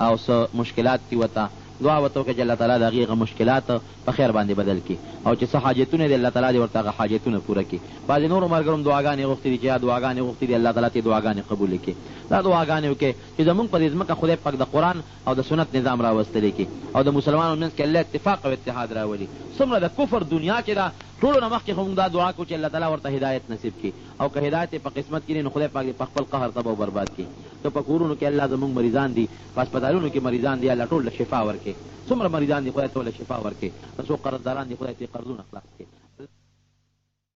او څه مشکلات دي ورته دعا ورته وکړه چې الله تعالی د هغې هغه مشکلات په خیر باندې بدل کړي او چې څه حاجتونه دي الله تعالی دې ورته هغه حاجتونه پوره کړي. بعضې نورو ملګرو هم دعاګانې غوښتې دي چې دعاګانې غوښتې دي الله تعالی ته دعاګانې قبولې کړي. دا دعاګانې وکړي چې زمونږ په دې ځمکه خدای پاک د قرآن او د سنت نظام راوستلی کړي او د مسلمانانو منځ کې الله اتفاق او اتحاد راولي. څومره د کفر دنیا کې ده ټولو نه مخکې خو موږ دا دعا کوو چې الله تعالی ورته هدایت نصیب کړي او که هدایت یې په قسمت کې نو خدای پاک دې په خپل قهر تباه او برباد کړي. که په کورونو کې الله زموږ مریضان دي، په هسپتالونو کې مریضان دي، الله ټول له شفا ورکړي. څومره مریضان دي خدای ټول له شفا ورکړي. څو قرضداران دي خدای ته قرضونه خلاص کړي.